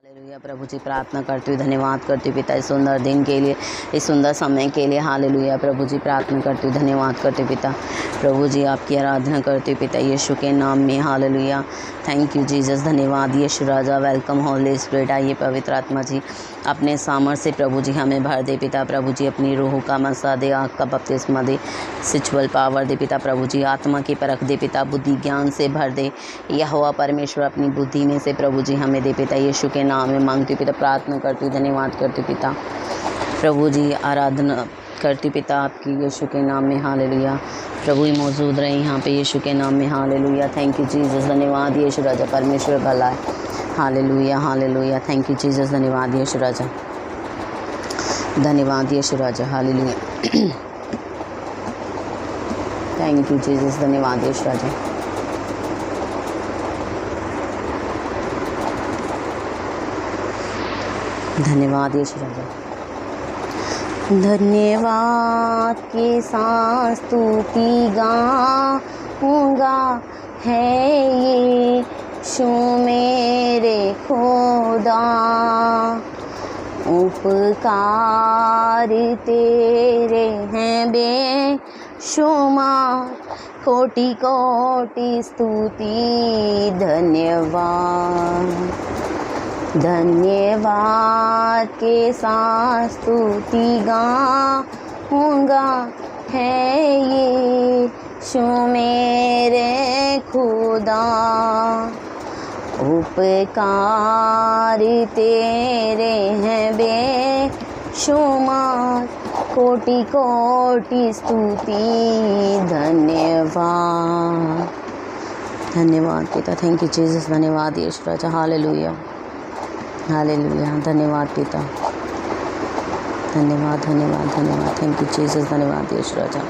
Hallelujah प्रभु जी, प्रार्थना करती हूँ, धन्यवाद करती हूँ पिता इस सुंदर दिन के लिए, इस सुंदर समय के लिए। हालेलुया प्रभु जी, प्रार्थना करती हूँ, धन्यवाद करती हूँ पिता। प्रभु जी आपकी आराधना करती हूँ पिता यीशु के नाम में। हालेलुया, थैंक यू जीसस, धन्यवाद यीशु राजा। Welcome Holy Spirit. आइए पवित्र आत्मा जी अपने सामर्थ्य से प्रभु जी हमें भर दे पिता। प्रभु जी अपनी रूह का मसा दे, आँख का बपतिस्मा दे, सिचुअल पावर दे पिता। प्रभु जी आत्मा की परख दे पिता, बुद्धि ज्ञान से भर दे। यहोवा परमेश्वर अपनी बुद्धि में से प्रभु जी हमें दे पिता यीशु के नाम में मांगती हूँ पिता। प्रार्थना करती हूँ, धन्यवाद करती हूँ पिता। प्रभु जी आराधना करती पिता आपकी यीशु के नाम में। हालेलुया प्रभु ही मौजूद रहे यहाँ पे यीशु के नाम में। हालेलुया, थैंक यू जीसस, धन्यवाद यीशु राजा। परमेश्वर भला है। Hallelujah hallelujah, thank you Jesus, धन्यवाद यीशु राजा, धन्यवाद यीशु राजा। हालेलुया, थैंक यू जीसस, धन्यवाद यीशु राजा। धन्यवाद यीशु राजा। धन्यवाद के साथ स्तुति गाऊंगा, है यीशु मेरे खुदा। उपकार तेरे हैं बेशुमार, कोटि कोटि स्तुति धन्यवाद। धन्यवाद के साथ स्तुति गाऊंगा, है यीशु मेरे खुदा। उपकार तेरे हैं बेशुमार, कोटि कोटि स्तुति धन्यवाद। धन्यवाद पिता, थैंक यू जीसस, धन्यवाद यीशु राजा। हालेलुया हालेलुया, धन्यवाद पिता, धन्यवाद धन्यवाद धन्यवाद, थैंक यू जीसस, धन्यवाद यीशु राजा।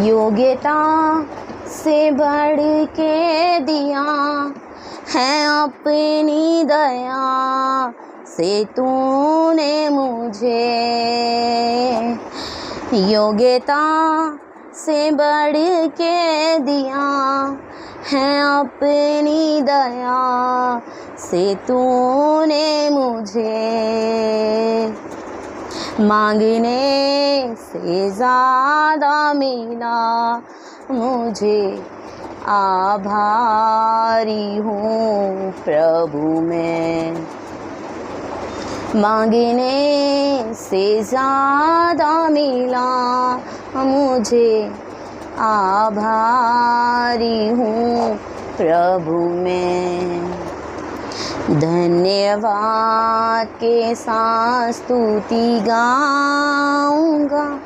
योग्यता से बढ़ के दिया है अपनी दया से तूने मुझे। योग्यता से बढ़ के दिया है अपनी दया से तूने मुझे। मांगने से ज़्यादा मिला मुझे, आभारी हूँ प्रभु मैं। मांगने से ज़्यादा मिला मुझे, आभारी हूँ प्रभु मैं। धन्यवाद के साथ स्तुति गाऊंगा,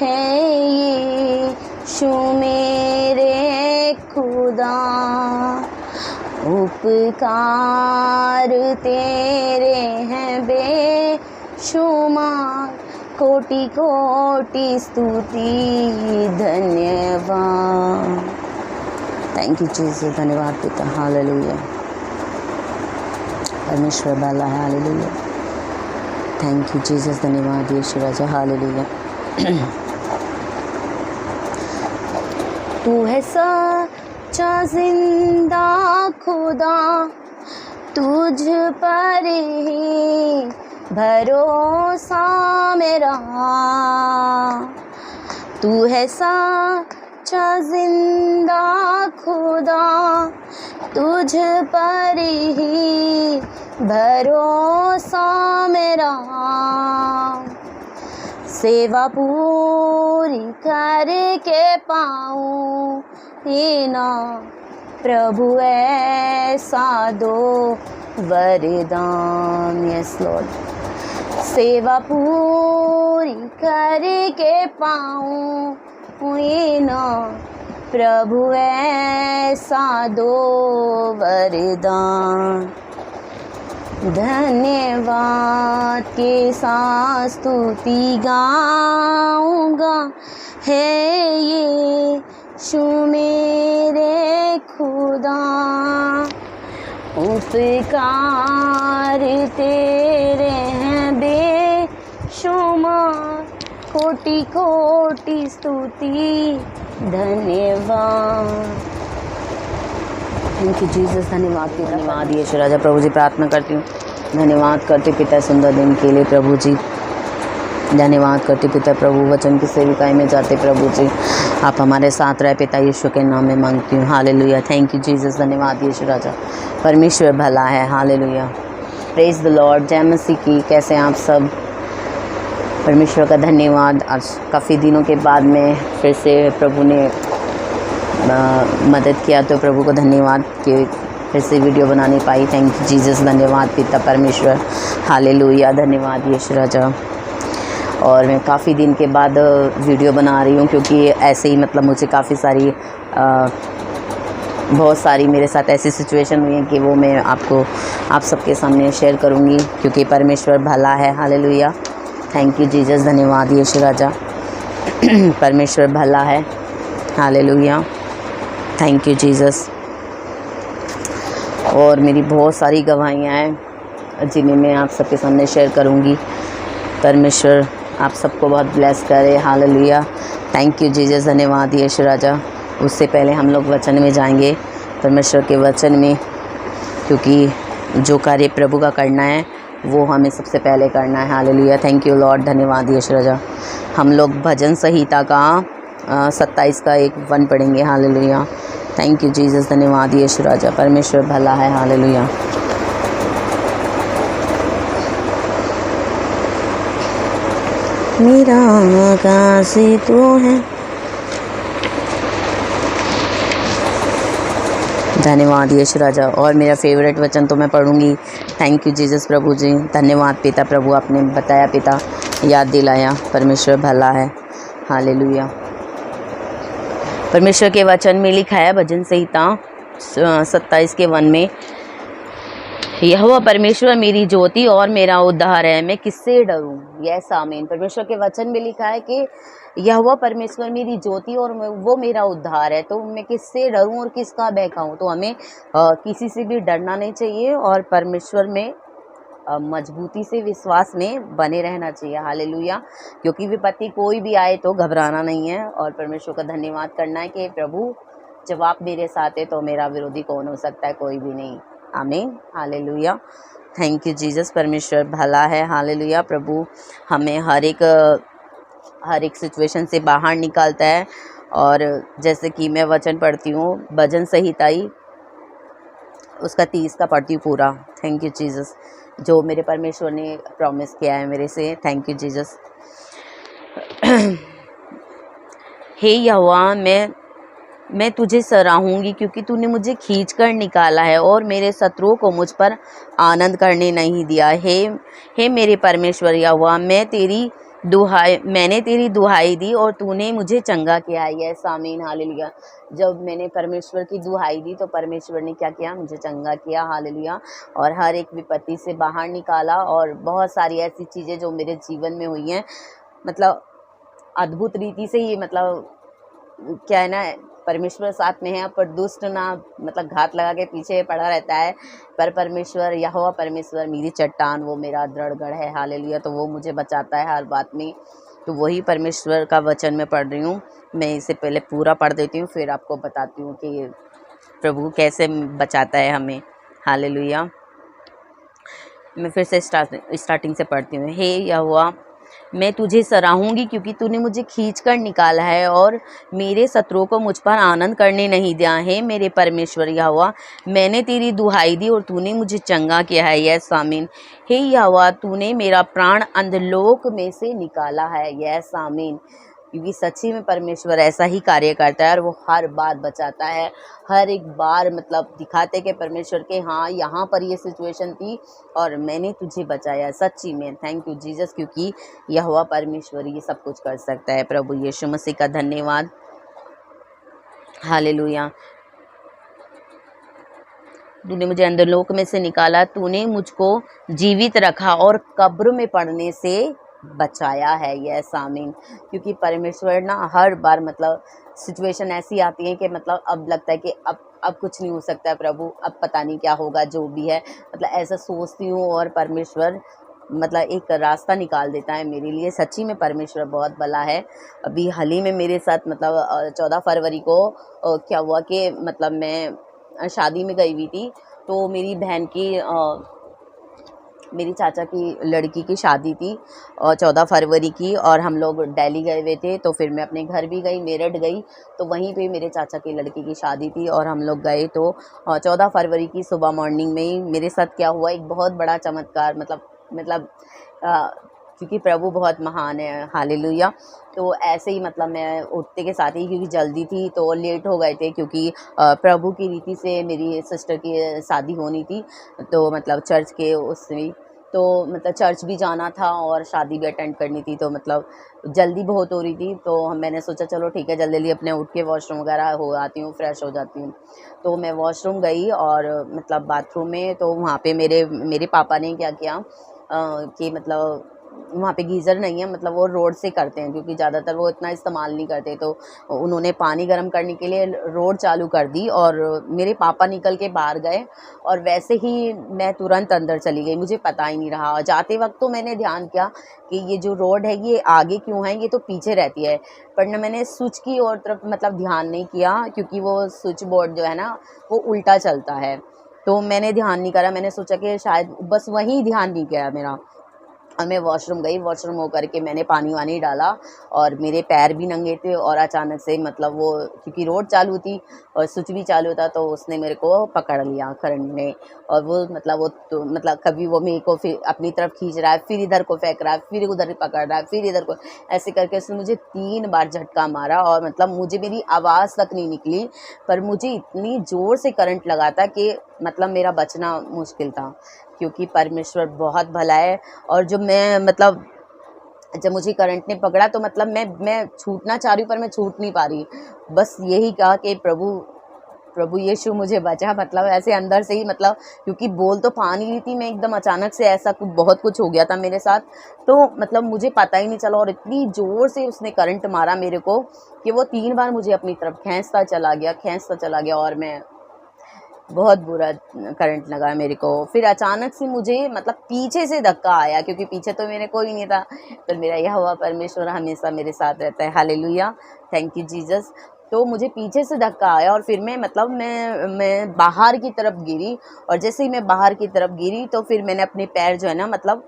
है यीशु मेरे खुदा। उपकार तेरे हैं बेशुमार, कोटि कोटि स्तुति धन्यवाद। थैंक यू जीसस, धन्यवाद पिता। हालेलुया, परमेश्वर भला है। हालेलुया, थैंक यू जीसस, धन्यवाद यीशु राजा। हालेलुया। तू है सच्चा जिंदा खुदा, तुझ पर ही भरोसा मेरा। तू है सच्चा जिंदा खुदा, तुझ पर ही भरोसा मेरा। सेवा पूरी करके पाऊँ ना प्रभु ऐसा दो वरदान। यस लॉर्ड, सेवा पूरी करके पाऊँ ना प्रभु ऐसा दो वरदान। धन्यवाद के साथ स्तुति गाऊंगा, है यीशु मेरे खुदा। उपकार तेरे हैं बेशुमार, कोटि कोटि स्तुति धन्यवाद। थैंक यू जीसस, धन्यवाद पिता, धन्यवाद यीशु राजा। प्रभु जी प्रार्थना करती हूँ, धन्यवाद करती पिता सुंदर दिन के लिए। प्रभु जी धन्यवाद करती पिता, प्रभु वचन की सेविकाई में जाते प्रभु जी आप हमारे साथ रहे पिता, यीशु के नाम में मांगती हूँ। हालेलुया, थैंक यू जीसस, धन्यवाद यीशु राजा। परमेश्वर भला है, हालेलुया, प्रेज द लॉर्ड। जय मसीह की। कैसे हैं आप सब? परमेश्वर का धन्यवाद। आज काफ़ी दिनों के बाद में फिर से प्रभु ने मदद किया, तो प्रभु को धन्यवाद कि फिर से वीडियो बना नहीं पाई। थैंक यू जीसस, धन्यवाद पिता परमेश्वर, हालेलुया, धन्यवाद यीशु राजा। और मैं काफ़ी दिन के बाद वीडियो बना रही हूँ, क्योंकि ऐसे ही मतलब मुझे काफ़ी सारी बहुत सारी मेरे साथ ऐसी सिचुएशन हुई है कि वो मैं आप सबके सामने शेयर करूँगी, क्योंकि परमेश्वर भला है। हालेलुया, थैंक यू जीसस, धन्यवाद यीशु राजा। परमेश्वर भला है, हालेलुया, थैंक यू जीसस। और मेरी बहुत सारी गवाहियाँ हैं जिन्हें मैं आप सबके सामने शेयर करूँगी। परमेश्वर आप सबको बहुत ब्लेस करे, हालेलुया, थैंक यू जीसस, धन्यवाद यीशु राजा। उससे पहले हम लोग वचन में जाएंगे, परमेश्वर के वचन में, क्योंकि जो कार्य प्रभु का करना है वो हमें सबसे पहले करना है। हालेलुया, थैंक यू लॉर्ड, धन्यवाद यीशु राजा। हम लोग भजन संहिता का 27 का 1 पढ़ेंगे। हालेलुया, थैंक यू जीसस, धन्यवाद यीशु राजा। परमेश्वर भला है, हालेलुया। मेरा आकाश तो है, धन्यवाद यीशु राजा। और मेरा फेवरेट वचन तो मैं पढ़ूंगी। थैंक यू जीसस प्रभु जी, धन्यवाद पिता, प्रभु आपने बताया पिता, याद दिलाया। परमेश्वर भला है, हालेलुया। परमेश्वर के वचन में लिखा है, भजन संहिता 27 के 1 में, यहोवा परमेश्वर मेरी ज्योति और मेरा उद्धार है, मैं किससे डरूं। यस आमीन। परमेश्वर के वचन में लिखा है कि यहोवा परमेश्वर मेरी ज्योति और वो मेरा उद्धार है, तो मैं किससे डरूं और किसका भय खाऊं। तो हमें किसी से भी डरना नहीं चाहिए और परमेश्वर में मजबूती से विश्वास में बने रहना चाहिए। हालेलुया, क्योंकि विपत्ति कोई भी आए तो घबराना नहीं है और परमेश्वर का धन्यवाद करना है कि प्रभु जब आप मेरे साथ है तो मेरा विरोधी कौन हो सकता है, कोई भी नहीं। आमीन, हालेलुया, थैंक यू जीसस। परमेश्वर भला है, हालेलुया। प्रभु हमें हर एक सिचुएशन से बाहर निकालता है। और जैसे कि मैं वचन पढ़ती हूँ, भजन संहिता उसका 30 का पढ़ती हूँ पूरा। थैंक यू जीसस, जो मेरे परमेश्वर ने प्रॉमिस किया है मेरे से। Thank you Jesus. हे यहोवा, मैं तुझे सराहूंगी, क्योंकि तूने मुझे खींचकर निकाला है और मेरे शत्रुओं को मुझ पर आनंद करने नहीं दिया। हे मेरे परमेश्वर यहोवा, मैंने तेरी दुहाई दी और तूने मुझे चंगा किया है। यस आमीन, हालेलुया। जब मैंने परमेश्वर की दुहाई दी तो परमेश्वर ने क्या किया, मुझे चंगा किया। हालेलुया, और हर एक विपत्ति से बाहर निकाला। और बहुत सारी ऐसी चीज़ें जो मेरे जीवन में हुई हैं, मतलब अद्भुत रीति से ही, मतलब क्या है ना, परमेश्वर साथ में है, पर दुष्ट ना मतलब घात लगा के पीछे पड़ा रहता है। पर परमेश्वर यहोवा परमेश्वर मेरी चट्टान, वो मेरा दृढ़ है। हालेलुया, तो वो मुझे बचाता है हर बात में। तो वही परमेश्वर का वचन मैं पढ़ रही हूँ। मैं इसे पहले पूरा पढ़ देती हूँ, फिर आपको बताती हूँ कि प्रभु कैसे बचाता है हमें। हालेलुया, मैं फिर से स्टार्टिंग से पढ़ती हूँ। हे यहोवा, मैं तुझे सराहूंगी, क्योंकि तूने मुझे खींचकर निकाला है और मेरे शत्रुओं को मुझ पर आनंद करने नहीं दिया है। मेरे परमेश्वर यहोवा, मैंने तेरी दुहाई दी और तूने मुझे चंगा किया है। यस आमीन। हे यहोवा, तूने मेरा प्राण अंधलोक में से निकाला है। यस आमीन, क्योंकि सच्ची में परमेश्वर ऐसा ही कार्य करता है और वो हर बार बचाता है। हर एक बार मतलब दिखाते कि परमेश्वर के हाँ, यहाँ पर ये सिचुएशन थी और मैंने तुझे बचाया। सच्ची में थैंक यू जीसस, क्योंकि यहोवा परमेश्वर ये सब कुछ कर सकता है। प्रभु यीशु मसीह का धन्यवाद, हालेलुया। तूने मुझे अंधलोक में से निकाला, तूने मुझको जीवित रखा और कब्र में पड़ने से बचाया है। यस आमीन, क्योंकि परमेश्वर ना हर बार मतलब सिचुएशन ऐसी आती है कि मतलब अब लगता है कि अब कुछ नहीं हो सकता है प्रभु, अब पता नहीं क्या होगा, जो भी है मतलब ऐसा सोचती हूँ और परमेश्वर मतलब एक रास्ता निकाल देता है मेरे लिए। सच्ची में परमेश्वर बहुत भला है। अभी हाल ही में मेरे साथ मतलब 14 फरवरी को क्या हुआ कि मतलब मैं शादी में गई हुई थी। तो मेरी बहन की मेरी चाचा की लड़की की शादी थी 14 फरवरी की, और हम लोग दिल्ली गए हुए थे। तो फिर मैं अपने घर भी गई, मेरठ गई, तो वहीं पे मेरे चाचा की लड़की की शादी थी और हम लोग गए। तो 14 फरवरी की सुबह मॉर्निंग में ही मेरे साथ क्या हुआ, एक बहुत बड़ा चमत्कार, मतलब अ, क्योंकि प्रभु बहुत महान है, हालेलुया। तो ऐसे ही मतलब मैं उठते के साथ ही, क्योंकि जल्दी थी तो लेट हो गए थे, क्योंकि प्रभु की रीति से मेरी सिस्टर की शादी होनी थी, तो मतलब चर्च के उसमें, तो मतलब चर्च भी जाना था और शादी भी अटेंड करनी थी, तो मतलब जल्दी बहुत हो रही थी। तो मैंने सोचा चलो ठीक है, जल्दी जल्दी अपने उठ के वॉशरूम वगैरह हो आती हूँ, फ्रेश हो जाती हूँ। तो मैं वॉशरूम गई और मतलब बाथरूम में, तो वहाँ पे मेरे पापा ने क्या किया कि मतलब वहाँ पे गीज़र नहीं है, मतलब वो रोड से करते हैं, क्योंकि ज़्यादातर वो इतना इस्तेमाल नहीं करते। तो उन्होंने पानी गर्म करने के लिए रोड चालू कर दी और मेरे पापा निकल के बाहर गए, और वैसे ही मैं तुरंत अंदर चली गई, मुझे पता ही नहीं रहा। और जाते वक्त तो मैंने ध्यान किया कि ये जो रोड है ये आगे क्यों है, ये तो पीछे रहती है, पर न मैंने स्विच की और तरफ मतलब ध्यान नहीं किया, क्योंकि वो स्विच बोर्ड जो है ना वो उल्टा चलता है। तो मैंने ध्यान नहीं करा, मैंने सोचा कि शायद बस वहीं ध्यान नहीं गया मेरा। और मैं वॉशरूम गई, वॉशरूम होकर के मैंने पानी वानी डाला और मेरे पैर भी नंगे थे, और अचानक से मतलब वो, क्योंकि रोड चालू थी और स्विच भी चालू था, तो उसने मेरे को पकड़ लिया करंट ने। और वो मतलब वो तो मतलब कभी वो मेरे को फिर अपनी तरफ खींच रहा है, फिर इधर को फेंक रहा है, फिर उधर पकड़ रहा है, फिर इधर को, ऐसे करके उसने मुझे 3 बार झटका मारा। और मतलब मुझे मेरी आवाज़ तक नहीं निकली, पर मुझे इतनी ज़ोर से करंट लगा था कि मतलब मेरा बचना मुश्किल था, क्योंकि परमेश्वर बहुत भला है। और जो मैं मतलब जब मुझे करंट ने पकड़ा, तो मतलब मैं छूटना चाह रही हूँ, पर मैं छूट नहीं पा रही। बस यही कहा कि प्रभु प्रभु यीशु मुझे बचा, मतलब ऐसे अंदर से ही, मतलब क्योंकि बोल तो पा नहीं रही थी मैं, एकदम अचानक से ऐसा कुछ बहुत कुछ हो गया था मेरे साथ। तो मतलब मुझे पता ही नहीं चला, और इतनी ज़ोर से उसने करंट मारा मेरे को कि वो 3 बार मुझे अपनी तरफ खींचता चला गया, और मैं बहुत बुरा करंट लगा मेरे को। फिर अचानक से मुझे मतलब पीछे से धक्का आया, क्योंकि पीछे तो मेरे कोई नहीं था, पर मेरा यहोवा परमेश्वर हमेशा मेरे साथ रहता है, हालेलुया, थैंक यू जीसस। तो मुझे पीछे से धक्का आया, और फिर मैं मतलब मैं बाहर की तरफ गिरी, और जैसे ही मैं बाहर की तरफ गिरी, तो फिर मैंने अपने पैर जो है ना मतलब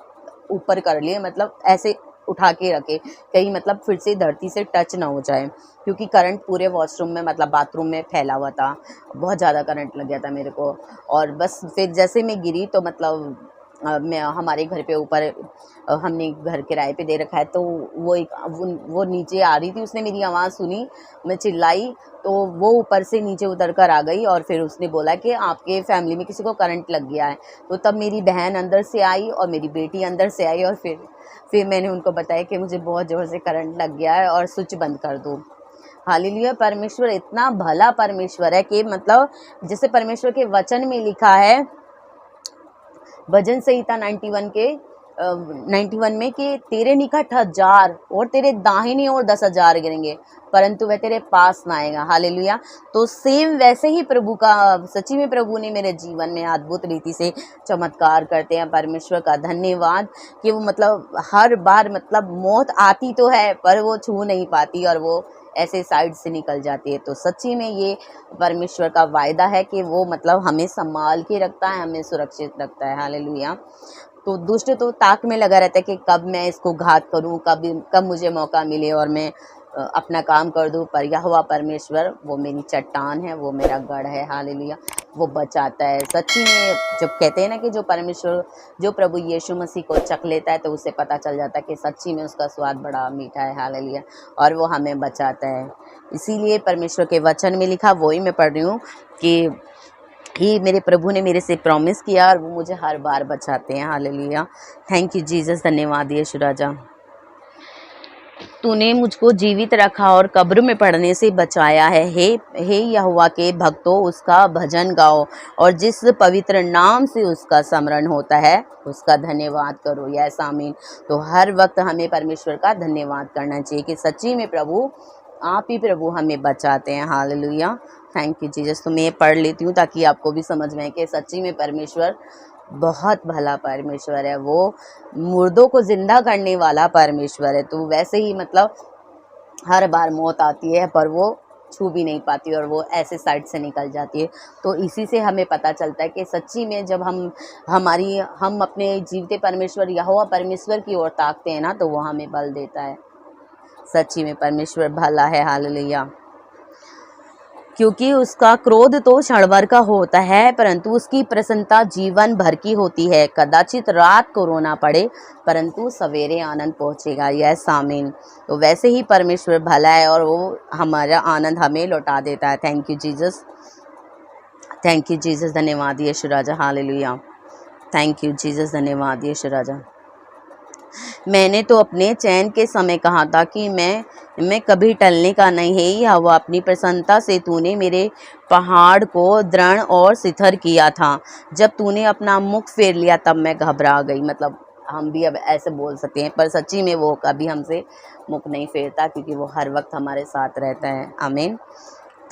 ऊपर कर लिए, मतलब ऐसे उठा के रखे, कहीं मतलब फिर से धरती से टच ना हो जाए, क्योंकि करंट पूरे वॉशरूम में मतलब बाथरूम में फैला हुआ था, बहुत ज़्यादा करंट लग गया था मेरे को। और बस फिर जैसे मैं गिरी, तो मतलब मैं हमारे घर पे ऊपर हमने घर किराए पे दे रखा है, तो वो नीचे आ रही थी, उसने मेरी आवाज़ सुनी, मैं चिल्लाई, तो वो ऊपर से नीचे उतर कर आ गई, और फिर उसने बोला कि आपके फैमिली में किसी को करंट लग गया है। तो तब मेरी बहन अंदर से आई और मेरी बेटी अंदर से आई, और फिर मैंने उनको बताया कि मुझे बहुत ज़ोर से करंट लग गया है और स्विच बंद कर दो। हालेलुया, परमेश्वर इतना भला परमेश्वर है कि मतलब जैसे परमेश्वर के वचन में लिखा है, भजन संहिता 91 में, कि तेरे निकट 1000 और तेरे दाहिनी ओर 10,000 गिरेंगे, परंतु वह तेरे पास ना आएगा। हालेलुया। तो सेम वैसे ही प्रभु का, सच्ची में प्रभु ने मेरे जीवन में अद्भुत रीति से चमत्कार करते हैं। परमेश्वर का धन्यवाद कि वो मतलब हर बार मतलब मौत आती तो है, पर वो छू नहीं पाती, और वो ऐसे साइड से निकल जाती है। तो सच्ची में ये परमेश्वर का वायदा है कि वो मतलब हमें संभाल के रखता है, हमें सुरक्षित रखता है। हालेलुया। तो दुष्ट तो ताक में लगा रहता है कि कब मैं इसको घात करूं, कब मुझे मौका मिले और मैं अपना काम कर दूं। पर यहोवा परमेश्वर वो मेरी चट्टान है, वो मेरा गढ़ है। हालेलुया। वो बचाता है। सच्ची में जब कहते हैं ना कि जो प्रभु यीशु मसीह को चख लेता है, तो उसे पता चल जाता है कि सच्ची में उसका स्वाद बड़ा मीठा है। हालेलुया। और वो हमें बचाता है। इसीलिए परमेश्वर के वचन में लिखा, वही मैं पढ़ रही हूँ कि ही मेरे प्रभु ने मेरे से प्रॉमिस किया, और वो मुझे हर बार बचाते हैं। हालेलुया। Thank you Jesus. धन्यवाद यीशु राजा। तूने मुझको जीवित रखा और कब्र में पड़ने से बचाया है। हे यहोवा के भक्तों, उसका भजन गाओ, और जिस पवित्र नाम से उसका स्मरण होता है उसका धन्यवाद करो। यस आमीन। तो हर वक्त हमें परमेश्वर का धन्यवाद करना चाहिए कि सच्ची में प्रभु, आप ही प्रभु हमें बचाते हैं। हालेलुया। Thank you Jesus. तो मैं पढ़ लेती हूँ ताकि आपको भी समझ में आए कि सच्ची में परमेश्वर बहुत भला परमेश्वर है। वो मुर्दों को जिंदा करने वाला परमेश्वर है। तो वैसे ही मतलब हर बार मौत आती है, पर वो छू भी नहीं पाती और वो ऐसे साइड से निकल जाती है। तो इसी से हमें पता चलता है कि सच्ची में जब हम अपने जीवते परमेश्वर यहोवा परमेश्वर की ओर ताकते हैं ना, तो वो हमें बल देता है। सच्ची में परमेश्वर भला है, हालेलुया। क्योंकि उसका क्रोध तो क्षण भर का होता है, परंतु उसकी प्रसन्नता जीवन भर की होती है। कदाचित रात को रोना पड़े, परंतु सवेरे आनंद पहुंचेगा। यस आमीन। तो वैसे ही परमेश्वर भला है और वो हमारा आनंद हमें लौटा देता है। Thank you Jesus, thank you Jesus. धन्यवाद यीशु राजा, हालेलुया। थैंक यू जीसस, धन्यवाद यीशु राजा। मैंने तो अपने चैन के समय कहा था कि मैं कभी टलने का नहीं है। यहोवा अपनी प्रसन्नता से तूने मेरे पहाड़ को दृढ़ और स्थिर किया था। जब तूने अपना मुख फेर लिया तब मैं घबरा गई। मतलब हम भी अब ऐसे बोल सकते हैं, पर सच्ची में वो कभी हमसे मुख नहीं फेरता, क्योंकि वो हर वक्त हमारे साथ रहता है। आमीन।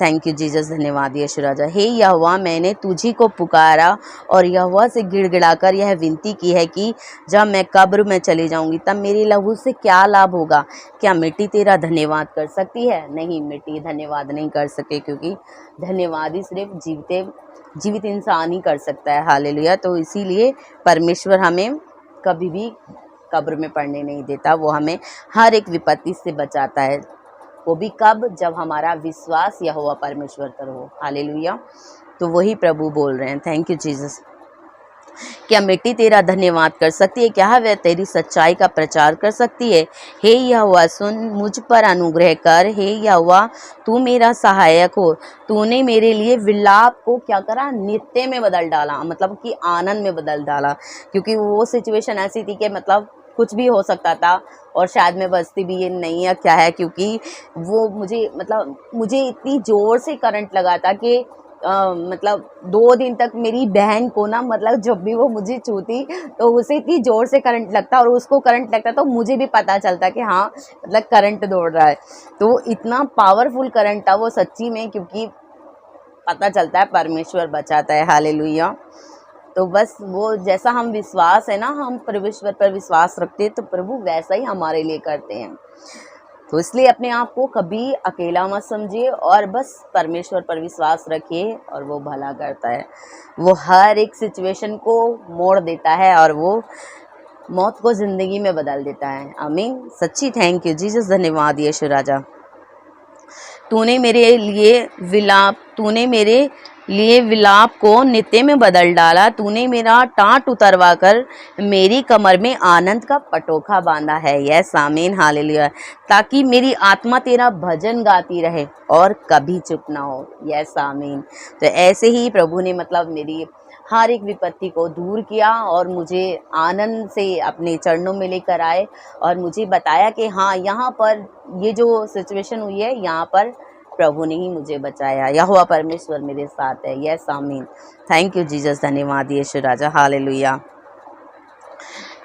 थैंक यू जीसस, धन्यवाद यीशु राजा। हे यहोवा, मैंने तुझी को पुकारा और यहोवा से गिड़गिड़ाकर यह विनती की है कि जब मैं कब्र में चली जाऊंगी तब मेरी लहू से क्या लाभ होगा। क्या मिट्टी तेरा धन्यवाद कर सकती है? नहीं, मिट्टी धन्यवाद नहीं कर सके, क्योंकि धन्यवाद ही सिर्फ जीवित इंसान ही कर सकता है। हालेलुया। तो इसीलिए परमेश्वर हमें कभी भी कब्र में पड़ने नहीं देता। वो हमें हर एक विपत्ति से बचाता है। वो भी कब? जब हमारा विश्वास यहोवा परमेश्वर पर हो। हालेलुया। तो वही प्रभु बोल रहे हैं। Thank you Jesus. क्या मिट्टी तेरा धन्यवाद कर सकती है? क्या वह तेरी सच्चाई का प्रचार कर सकती है? हे यहोवा, सुन, मुझ पर अनुग्रह कर। हे यहोवा, तू मेरा सहायक हो। तूने मेरे लिए विलाप को क्या करा? नृत्य में बदल डाला, मतलब कि आनंद में बदल डाला। क्योंकि वो सिचुएशन ऐसी थी कि मतलब कुछ भी हो सकता था, और शायद मैं बचती भी ये नहीं है क्या है, क्योंकि वो मुझे इतनी ज़ोर से करंट लगा था कि मतलब 2 दिन तक मेरी बहन को ना, मतलब जब भी वो मुझे छूती तो उसे इतनी ज़ोर से करंट लगता, और उसको करंट लगता तो मुझे भी पता चलता कि हाँ, मतलब करंट दौड़ रहा है। तो इतना पावरफुल करंट था वो सच्ची में, क्योंकि पता चलता है परमेश्वर बचाता है। हालेलुया। तो बस वो जैसा हम विश्वास है ना, हम परमेश्वर पर विश्वास रखते हैं, तो प्रभु वैसा ही हमारे लिए करते हैं। तो इसलिए अपने आप को कभी अकेला मत समझिए, और बस परमेश्वर पर विश्वास रखिए, और वो भला करता है। वो हर एक सिचुएशन को मोड़ देता है, और वो मौत को ज़िंदगी में बदल देता है। आमीन। सच्ची थैंक यू जीसस, धन्यवाद यीशु राजा। तूने मेरे लिए विलाप को नित्य में बदल डाला। तूने मेरा टाट उतरवा कर मेरी कमर में आनंद का पटोखा बांधा है। यस आमीन, हालेलुया। ताकि मेरी आत्मा तेरा भजन गाती रहे और कभी चुप ना हो। यस आमीन। तो ऐसे ही प्रभु ने मतलब मेरी हर एक विपत्ति को दूर किया, और मुझे आनंद से अपने चरणों में लेकर आए, और मुझे बताया कि हाँ, यहाँ पर ये जो सिचुएशन हुई है, यहाँ पर प्रभु ने ही मुझे बचाया। यहोवा परमेश्वर मेरे साथ है। यस आमीन। थैंक यू जीसस, धन्यवाद यीशु राजा, हालेलुया।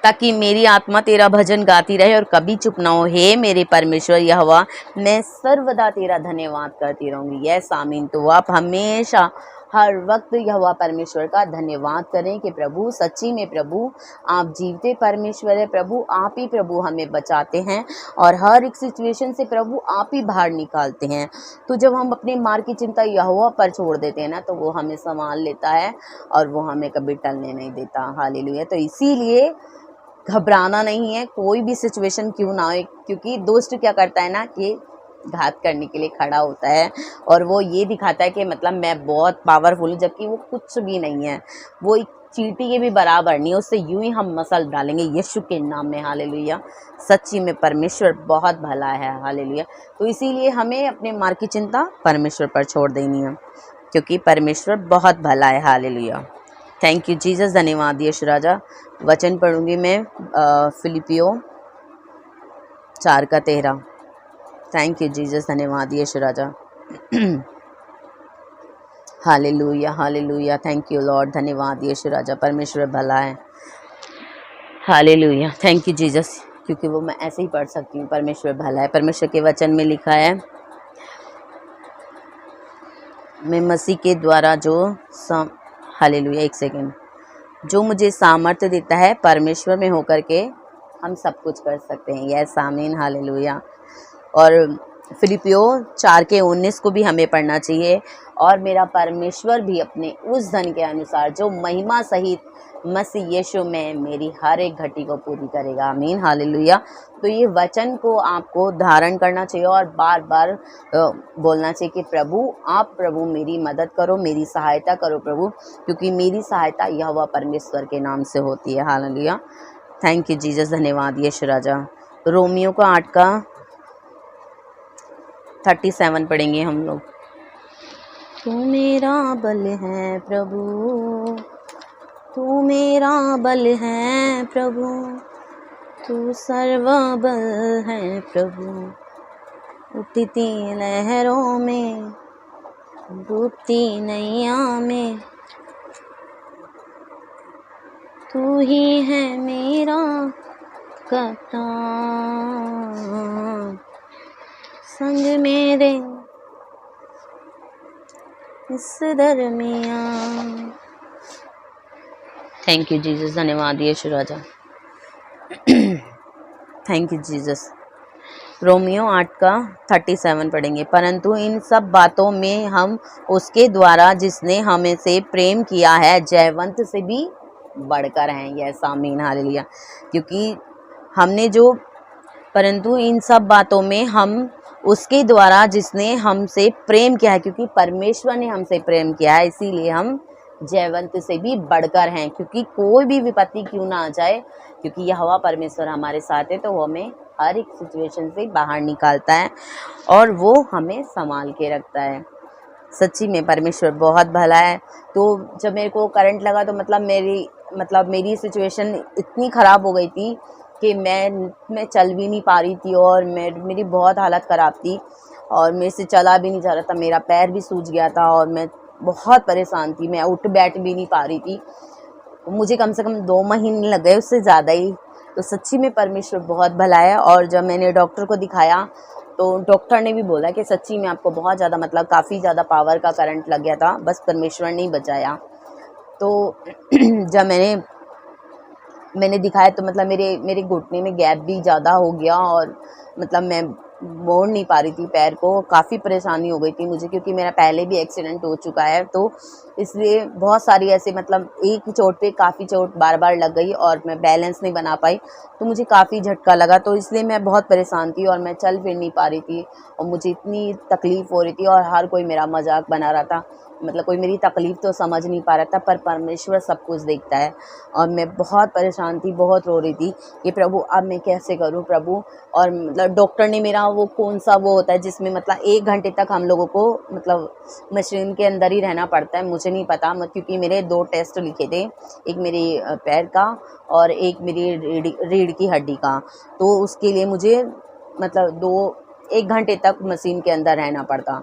ताकि मेरी आत्मा तेरा भजन गाती रहे और कभी चुप ना हो। हे मेरे परमेश्वर यहोवा, मैं सर्वदा तेरा धन्यवाद करती रहूँगी। यस आमीन। तो आप हमेशा हर वक्त यहोवा परमेश्वर का धन्यवाद करें कि प्रभु, सच्ची में प्रभु आप जीवते परमेश्वर है। प्रभु आप ही प्रभु हमें बचाते हैं, और हर एक सिचुएशन से प्रभु आप ही बाहर निकालते हैं। तो जब हम अपने मार्ग की चिंता यहोवा पर छोड़ देते हैं ना, तो वो हमें संभाल लेता है, और वो हमें कभी टलने नहीं देता। हालेलुया। तो इसीलिए घबराना नहीं है, कोई भी सिचुएशन क्यों ना हो, क्योंकि दुष्ट क्या करता है ना कि घात करने के लिए खड़ा होता है, और वो ये दिखाता है कि मतलब मैं बहुत पावरफुल हूँ, जबकि वो कुछ भी नहीं है। वो एक चींटी के भी बराबर नहीं है, उससे यूं ही हम मसल डालेंगे यीशु के नाम में। हालेलुया। सच्ची में परमेश्वर बहुत भला है। हालेलुया। तो इसीलिए हमें अपने मार्ग की चिंता परमेश्वर पर छोड़ देनी है, क्योंकि परमेश्वर बहुत भला है। हालेलुया। थैंक यू जीसस, धन्यवाद यीशु राजा। वचन पढ़ूंगी मैं फिलिपियों 4:13। थैंक यू जीसस, धन्यवाद यीशु राजा। Hallelujah, hallelujah. Thank you Lord, धन्यवाद यीशु राजा। परमेश्वर भला है। हालेलुया। थैंक यू जीसस, क्योंकि वो मैं ऐसे ही पढ़ सकती हूँ। परमेश्वर भला है। परमेश्वर के वचन में लिखा है, मैं मसीह के द्वारा हालेलुया, एक सेकेंड, जो मुझे सामर्थ्य देता है, परमेश्वर में होकर के हम सब कुछ कर सकते हैं। यस आमीन, हालेलुया। और फिलिपियों 4:19 को भी हमें पढ़ना चाहिए। और मेरा परमेश्वर भी अपने उस धन के अनुसार जो महिमा सहित मसीह यीशु में मेरी हर एक घटी को पूरी करेगा। आमीन, हालेलुया। तो ये वचन को आपको धारण करना चाहिए और बार बार बोलना चाहिए कि प्रभु मेरी मदद करो, मेरी सहायता करो प्रभु, क्योंकि मेरी सहायता यहोवा परमेश्वर के नाम से होती है। हालेलुया, थैंक यू जीसस, धन्यवाद यीशु राजा। रोमियो का 8:37 पढ़ेंगे हम लोग। तू मेरा बल है प्रभु, तू मेरा बल है प्रभु, तू सर्वबल है प्रभु, उठती लहरों में, डूबती नैया में, तू ही है मेरा कप्तान, संग मेरे इस दरमियाँ। थैंक यू जीसस, धन्यवाद यीशु राजा। Thank you Jesus. रोमियो 8:37 पढ़ेंगे। परंतु इन सब बातों में हम उसके द्वारा जिसने हमें से प्रेम किया है जयवंत से भी बढ़कर हैं। यस, आमीन, हालेलुया। क्योंकि हमने जो परंतु इन सब बातों में हम उसके द्वारा जिसने हमसे प्रेम किया है, क्योंकि परमेश्वर ने हमसे प्रेम किया है इसीलिए हम जयवंत से भी बढ़कर हैं। क्योंकि कोई भी विपत्ति क्यों ना आ जाए, क्योंकि यहोवा परमेश्वर हमारे साथ है, तो वो हमें हर एक सिचुएशन से बाहर निकालता है और वो हमें संभाल के रखता है। सच्ची में परमेश्वर बहुत भला है। तो जब मेरे को करंट लगा तो मेरी सिचुएशन इतनी ख़राब हो गई थी कि मैं चल भी नहीं पा रही थी और मेरी बहुत हालत ख़राब थी और मेरे से चला भी नहीं जा रहा था, मेरा पैर भी सूज गया था और मैं बहुत परेशान थी, मैं उठ बैठ भी नहीं पा रही थी। मुझे कम से कम 2 महीने लग गए, उससे ज़्यादा ही। तो सच्ची में परमेश्वर बहुत भला है। और जब मैंने डॉक्टर को दिखाया तो डॉक्टर ने भी बोला कि सच्ची में आपको बहुत ज़्यादा काफ़ी ज़्यादा पावर का करंट लग गया था, बस परमेश्वर ने ही बचाया। तो जब मैंने दिखाया तो मेरे घुटने में गैप भी ज़्यादा हो गया और मैं मोड़ नहीं पा रही थी पैर को। काफ़ी परेशानी हो गई थी मुझे, क्योंकि मेरा पहले भी एक्सीडेंट हो चुका है, तो इसलिए बहुत सारी ऐसे एक चोट पे काफ़ी चोट बार बार लग गई और मैं बैलेंस नहीं बना पाई, तो मुझे काफ़ी झटका लगा। तो इसलिए मैं बहुत परेशान थी और मैं चल फिर नहीं पा रही थी और मुझे इतनी तकलीफ़ हो रही थी और हर कोई मेरा मजाक बना रहा था। कोई मेरी तकलीफ़ तो समझ नहीं पा रहा था, पर परमेश्वर सब कुछ देखता है। और मैं बहुत परेशान थी, बहुत रो रही थी कि प्रभु अब मैं कैसे करूं प्रभु। और डॉक्टर ने मेरा वो कौन सा वो होता है जिसमें 1 घंटे तक हम लोगों को मशीन के अंदर ही रहना पड़ता है, मुझे नहीं पता, क्योंकि मेरे 2 टेस्ट लिखे थे, एक मेरे पैर का और एक मेरी रीढ़ की हड्डी का। तो उसके लिए मुझे 1 घंटे तक मशीन के अंदर रहना पड़ता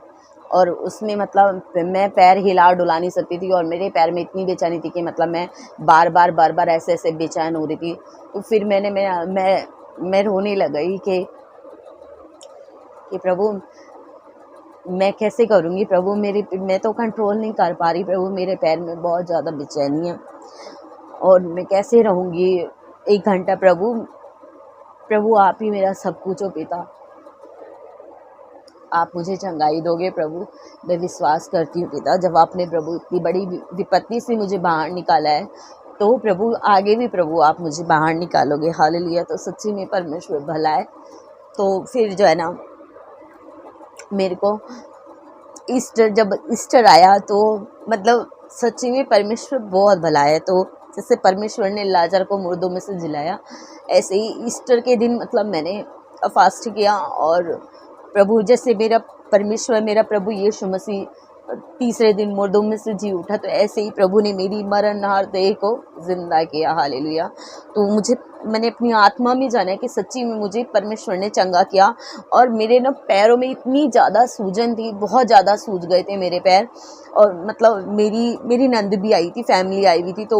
और उसमें मैं पैर हिला डुला नहीं सकती थी और मेरे पैर में इतनी बेचैनी थी कि मैं बार बार ऐसे बेचैन हो रही थी। तो फिर मैं रोने लग गई कि प्रभु मैं कैसे करूँगी प्रभु, मैं तो कंट्रोल नहीं कर पा रही प्रभु, मेरे पैर में बहुत ज़्यादा बेचैनी है और मैं कैसे रहूँगी 1 घंटा प्रभु आप ही मेरा सब कुछ हो पिता, आप मुझे चंगाई दोगे प्रभु। मैं विश्वास करती हूँ पिता, जब आपने प्रभु इतनी बड़ी विपत्ति से मुझे बाहर निकाला है, तो प्रभु आगे भी प्रभु आप मुझे बाहर निकालोगे। हालेलुया। तो सच्ची में परमेश्वर भला है। तो फिर जो है ना, मेरे को जब ईस्टर आया तो सच्ची में परमेश्वर बहुत भला है। तो जैसे परमेश्वर ने लाजर को मुर्दों में से जिलाया, ऐसे ही ईस्टर के दिन मैंने फास्ट किया और प्रभु जैसे मेरा प्रभु यीशु मसीह तीसरे दिन मुर्दों में से जी उठा, तो ऐसे ही प्रभु ने मेरी मरणहार देह को जिंदा किया। हालेलुया। तो मैंने अपनी आत्मा में जाना है कि सच्ची में मुझे परमेश्वर ने चंगा किया। और मेरे पैरों में इतनी ज़्यादा सूजन थी, बहुत ज़्यादा सूज गए थे मेरे पैर। और मेरी नंद भी आई थी, फैमिली आई हुई थी, तो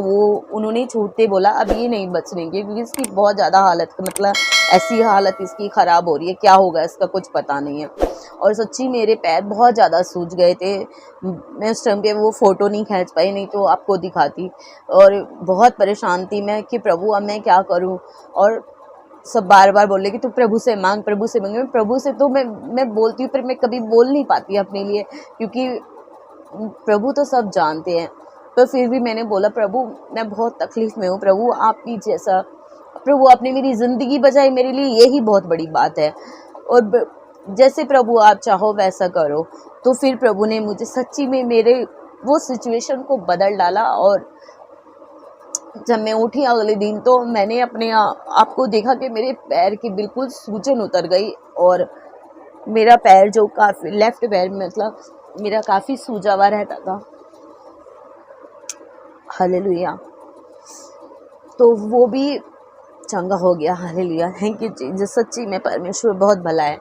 उन्होंने छूटते बोला अब ये नहीं बचनेंगे, क्योंकि इसकी बहुत ज़्यादा हालत ऐसी हालत इसकी ख़राब हो रही है, क्या होगा इसका कुछ पता नहीं है। और सच्ची मेरे पैर बहुत ज़्यादा सूज गए थे। मैं उस टाइम पे वो फ़ोटो नहीं खींच पाई, नहीं तो आपको दिखाती। और बहुत परेशान थी मैं कि प्रभु अब मैं क्या करूं। और सब बार बार बोल रहे कि तू प्रभु से मांग, प्रभु से मांग। प्रभु से तो मैं बोलती हूँ, पर मैं कभी बोल नहीं पाती अपने लिए, क्योंकि प्रभु तो सब जानते हैं। पर फिर भी मैंने बोला, प्रभु मैं बहुत तकलीफ में हूँ, प्रभु आप ही जैसा, प्रभु आपने मेरी ज़िंदगी बचाई, मेरे लिए यही बहुत बड़ी बात है। और जैसे प्रभु आप चाहो वैसा करो। तो फिर प्रभु ने मुझे सच्ची में मेरे वो सिचुएशन को बदल डाला। और जब मैं उठी अगले दिन, तो मैंने अपने आप को देखा कि मेरे पैर की बिल्कुल सूजन उतर गई, और मेरा पैर जो काफ़ी, लेफ्ट पैर मतलब मेरा काफ़ी सूजा हुआ रहता था। हालेलुया। तो वो भी चंगा हो गया। Hallelujah, thank you Jesus. सच्ची में परमेश्वर बहुत भला है।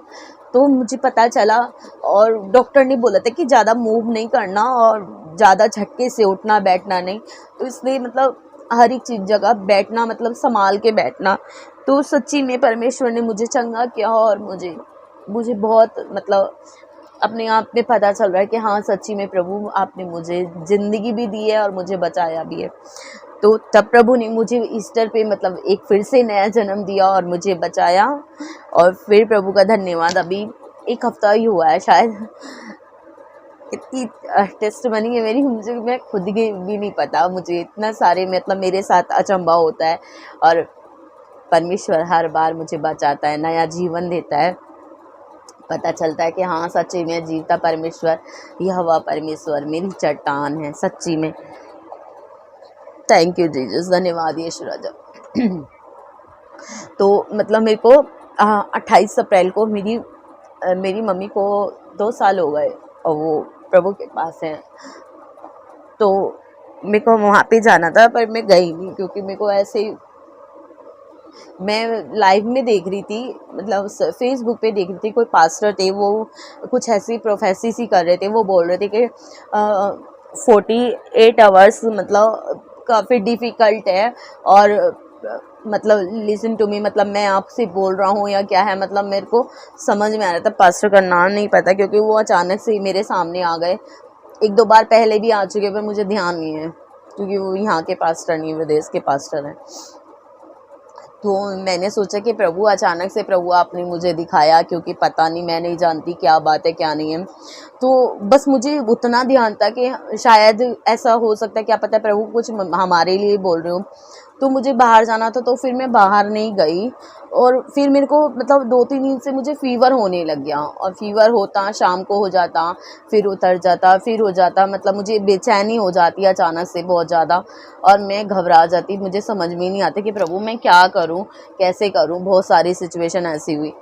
तो मुझे पता चला, और डॉक्टर ने बोला था कि ज़्यादा मूव नहीं करना और ज़्यादा झटके से उठना बैठना नहीं। तो इसलिए मतलब हर एक चीज़ जगह बैठना, मतलब संभाल के बैठना। तो सच्ची में परमेश्वर ने मुझे चंगा किया, और मुझे बहुत मतलब अपने आप में पता चल रहा है कि हाँ सच्ची में प्रभु आपने मुझे ज़िंदगी भी दी है और मुझे बचाया भी है। तो तब प्रभु ने मुझे ईस्टर पे मतलब एक फिर से नया जन्म दिया और मुझे बचाया। और फिर प्रभु का धन्यवाद। अभी 1 हफ्ता ही हुआ है शायद। इतनी टेस्ट बनी है मेरी, मुझे मैं खुद की भी नहीं पता। मुझे इतना सारे मतलब मेरे साथ अचंभा होता है, और परमेश्वर हर बार मुझे बचाता है, नया जीवन देता है। पता चलता है कि हाँ सच्ची में जीवता परमेश्वर, यहोवा परमेश्वर मेरी चट्टान है सच्ची में। थैंक यू जीसस, धन्यवाद यीशु राजा। तो मतलब मेरे को 28 अप्रैल को मेरी मम्मी को 2 साल हो गए, और वो प्रभु के पास हैं। तो मेरे को वहाँ पे जाना था, पर मैं गई नहीं, क्योंकि मेरे को ऐसे, मैं लाइव में देख रही थी, मतलब फेसबुक पे देख रही थी, कोई पास्टर थे, वो कुछ ऐसी प्रोफेसी सी कर रहे थे। वो बोल रहे थे कि 48 आवर्स मतलब काफ़ी डिफ़िकल्ट है, और मतलब लिसन टू मी, मतलब मैं आपसे बोल रहा हूँ या क्या है, मतलब मेरे को समझ में आ रहा था। पास्टर का नाम नहीं पता, क्योंकि वो अचानक से ही मेरे सामने आ गए। 1-2 बार पहले भी आ चुके, पर मुझे ध्यान नहीं है, क्योंकि वो यहाँ के पास्टर नहीं, विदेश के पास्टर हैं। तो मैंने सोचा कि प्रभु अचानक से प्रभु आपने मुझे दिखाया, क्योंकि पता नहीं, मैं नहीं जानती क्या बात है क्या नहीं है। तो बस मुझे उतना ध्यान था कि शायद ऐसा हो सकता है, क्या पता प्रभु कुछ हमारे लिए बोल रहे हो। तो मुझे बाहर जाना था, तो फिर मैं बाहर नहीं गई। और फिर मेरे को मतलब 2-3 दिन से मुझे फ़ीवर होने लग गया, और फ़ीवर होता शाम को हो जाता, फिर उतर जाता, फिर हो जाता, मतलब मुझे बेचैनी हो जाती अचानक से बहुत ज़्यादा, और मैं घबरा जाती। मुझे समझ में नहीं आता कि प्रभु मैं क्या करूं, कैसे करूं। बहुत सारी सिचुएशन ऐसी हुई।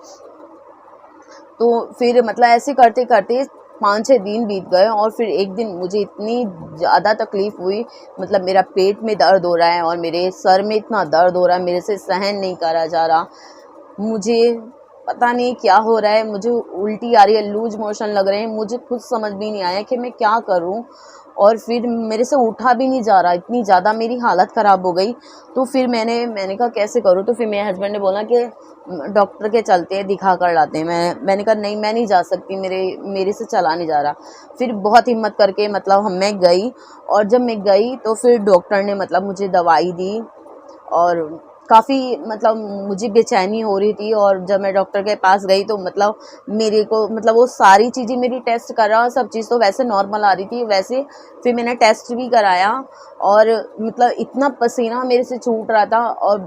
तो फिर मतलब ऐसे करते करते 5-6 दिन बीत गए, और फिर एक दिन मुझे इतनी ज़्यादा तकलीफ़ हुई, मतलब मेरा पेट में दर्द हो रहा है, और मेरे सर में इतना दर्द हो रहा है, मेरे से सहन नहीं करा जा रहा। मुझे पता नहीं क्या हो रहा है, मुझे उल्टी आ रही है, लूज मोशन लग रहे हैं, मुझे खुद समझ में नहीं आया कि मैं क्या करूं। और फिर मेरे से उठा भी नहीं जा रहा, इतनी ज़्यादा मेरी हालत ख़राब हो गई। तो फिर मैंने कहा कैसे करूं। तो फिर मेरे हस्बैंड ने बोला कि डॉक्टर के चलते हैं, दिखा कर लाते हैं। मैंने कहा नहीं, मैं नहीं जा सकती, मेरे से चला नहीं जा रहा। फिर बहुत हिम्मत करके मतलब मैं गई, और जब मैं गई तो फिर डॉक्टर ने मतलब मुझे दवाई दी, और काफ़ी मतलब मुझे बेचैनी हो रही थी। और जब मैं डॉक्टर के पास गई, तो मतलब मेरे को मतलब वो सारी चीज़ें मेरी टेस्ट कर रहा, सब चीज़ तो वैसे नॉर्मल आ रही थी वैसे। फिर मैंने टेस्ट भी कराया, और मतलब इतना पसीना मेरे से छूट रहा था, और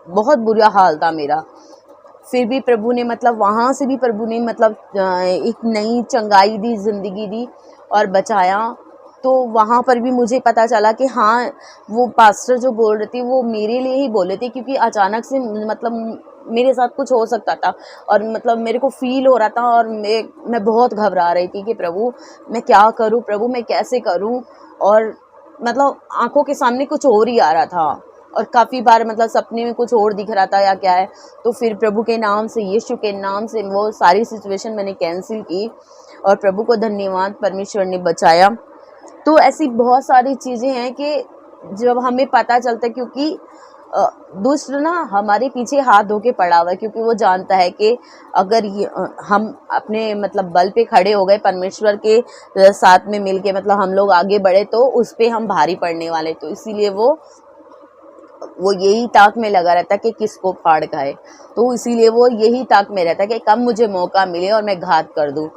बहुत बुरा हाल था मेरा। फिर भी प्रभु ने मतलब वहाँ से भी प्रभु ने मतलब एक नई चंगाई दी, ज़िंदगी दी और बचाया। तो वहाँ पर भी मुझे पता चला कि हाँ, वो पास्टर जो बोल रहे थे वो मेरे लिए ही बोले थे, क्योंकि अचानक से मतलब मेरे साथ कुछ हो सकता था, और मतलब मेरे को फ़ील हो रहा था, और मैं बहुत घबरा रही थी कि प्रभु मैं क्या करूँ, प्रभु मैं कैसे करूँ। और मतलब आंखों के सामने कुछ और ही आ रहा था, और काफ़ी बार मतलब सपने में कुछ और दिख रहा था या क्या है। तो फिर प्रभु के नाम से, यीशु के नाम से वो सारी सिचुएशन मैंने कैंसिल की, और प्रभु को धन्यवाद, परमेश्वर ने बचाया। तो ऐसी बहुत सारी चीज़ें हैं कि जब हमें पता चलता है, क्योंकि दुष्ट ना हमारे पीछे हाथ धो के पड़ा हुआ है, क्योंकि वो जानता है कि अगर हम अपने मतलब बल पे खड़े हो गए, परमेश्वर के साथ में मिल के मतलब हम लोग आगे बढ़े, तो उस पर हम भारी पड़ने वाले। तो इसीलिए वो वो यही ताक में लगा रहता है कि किसको फाड़ खाए, तो इसीलिए वो यही ताक में रहता है कि कब मुझे मौका मिले और मैं घात कर दूं।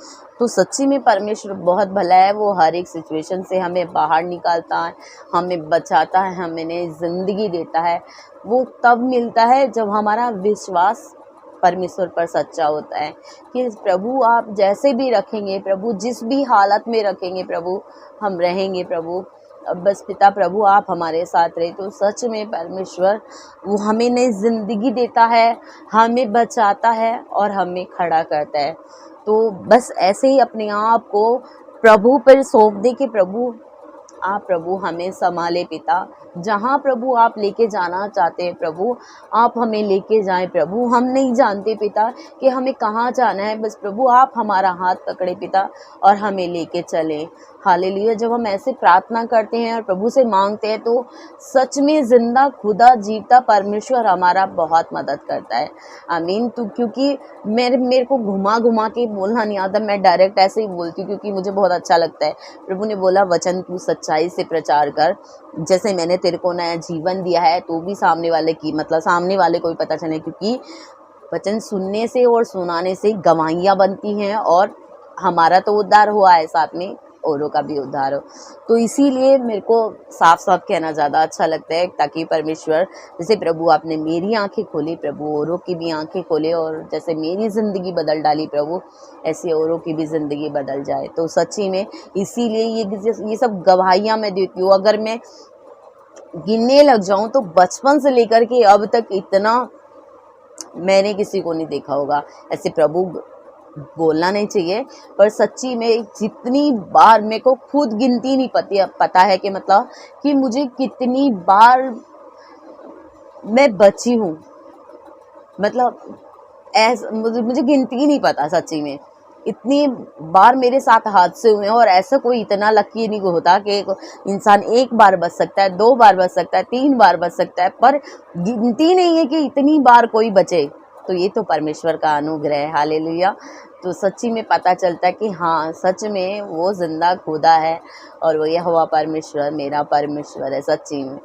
तो सच्ची में परमेश्वर बहुत भला है, वो हर एक सिचुएशन से हमें बाहर निकालता है, हमें बचाता है, हमें ज़िंदगी देता है। वो तब मिलता है जब हमारा विश्वास परमेश्वर पर सच्चा होता है कि प्रभु आप जैसे भी रखेंगे, प्रभु जिस भी हालत में रखेंगे, प्रभु हम रहेंगे, प्रभु बस पिता प्रभु आप हमारे साथ रहे। तो सच में परमेश्वर वो हमें नई ज़िंदगी देता है, हमें बचाता है और हमें खड़ा करता है। तो बस ऐसे ही अपने आप को प्रभु पर सौंप दे कि प्रभु हमें संभाले पिता, जहाँ प्रभु आप लेके जाना चाहते हैं प्रभु आप हमें लेके जाएं प्रभु। हम नहीं जानते पिता कि हमें कहाँ जाना है, बस प्रभु आप हमारा हाथ पकड़े पिता और हमें लेके चलें। हालेलुया। जब हम ऐसे प्रार्थना करते हैं और प्रभु से मांगते हैं तो सच में जिंदा खुदा जीवता परमेश्वर हमारा बहुत मदद करता है। आमीन। तो क्योंकि मेरे को घुमा घुमा के बोलना नहीं आता, मैं डायरेक्ट ऐसे ही बोलती हूँ क्योंकि मुझे बहुत अच्छा लगता है। प्रभु ने बोला वचन तू सच्चाई से प्रचार कर, जैसे मैंने तेरे को नया जीवन दिया है तो भी सामने वाले को भी पता चले, क्योंकि वचन सुनने से और सुनाने से गवाहियाँ बनती हैं और हमारा तो उद्धार हुआ है, साथ में औरों का भी उद्धार हो। तो इसीलिए मेरे को साफ साफ कहना ज़्यादा अच्छा लगता है, ताकि परमेश्वर जैसे प्रभु आपने मेरी आंखें खोली, प्रभु औरों की भी आंखें खोले, और जैसे मेरी ज़िंदगी बदल डाली प्रभु, ऐसे औरों की भी ज़िंदगी बदल जाए। तो सच्ची में इसीलिए ये सब गवाहियाँ मैं देती हूँ। अगर मैं गिनने लग जाऊँ तो बचपन से लेकर के अब तक इतना मैंने किसी को नहीं देखा होगा। ऐसे प्रभु बोलना नहीं चाहिए, पर सच्ची में जितनी बार मेरे को खुद गिनती नहीं पता है कि मतलब कि मुझे कितनी बार मैं बची हूँ, मतलब मुझे गिनती ही नहीं पता। सच्ची में इतनी बार मेरे साथ हादसे हुए हैं, और ऐसा कोई इतना लकी नहीं होता कि एक इंसान एक बार बच सकता है, 2 बार बच सकता है, 3 बार बच सकता है, पर गिनती नहीं है कि इतनी बार कोई बचे। तो ये तो परमेश्वर का अनुग्रह है। हालेलुया। तो सच्ची में पता चलता है कि हाँ सच में वो जिंदा खुदा है और वो यहोवा परमेश्वर मेरा परमेश्वर है सच्ची में।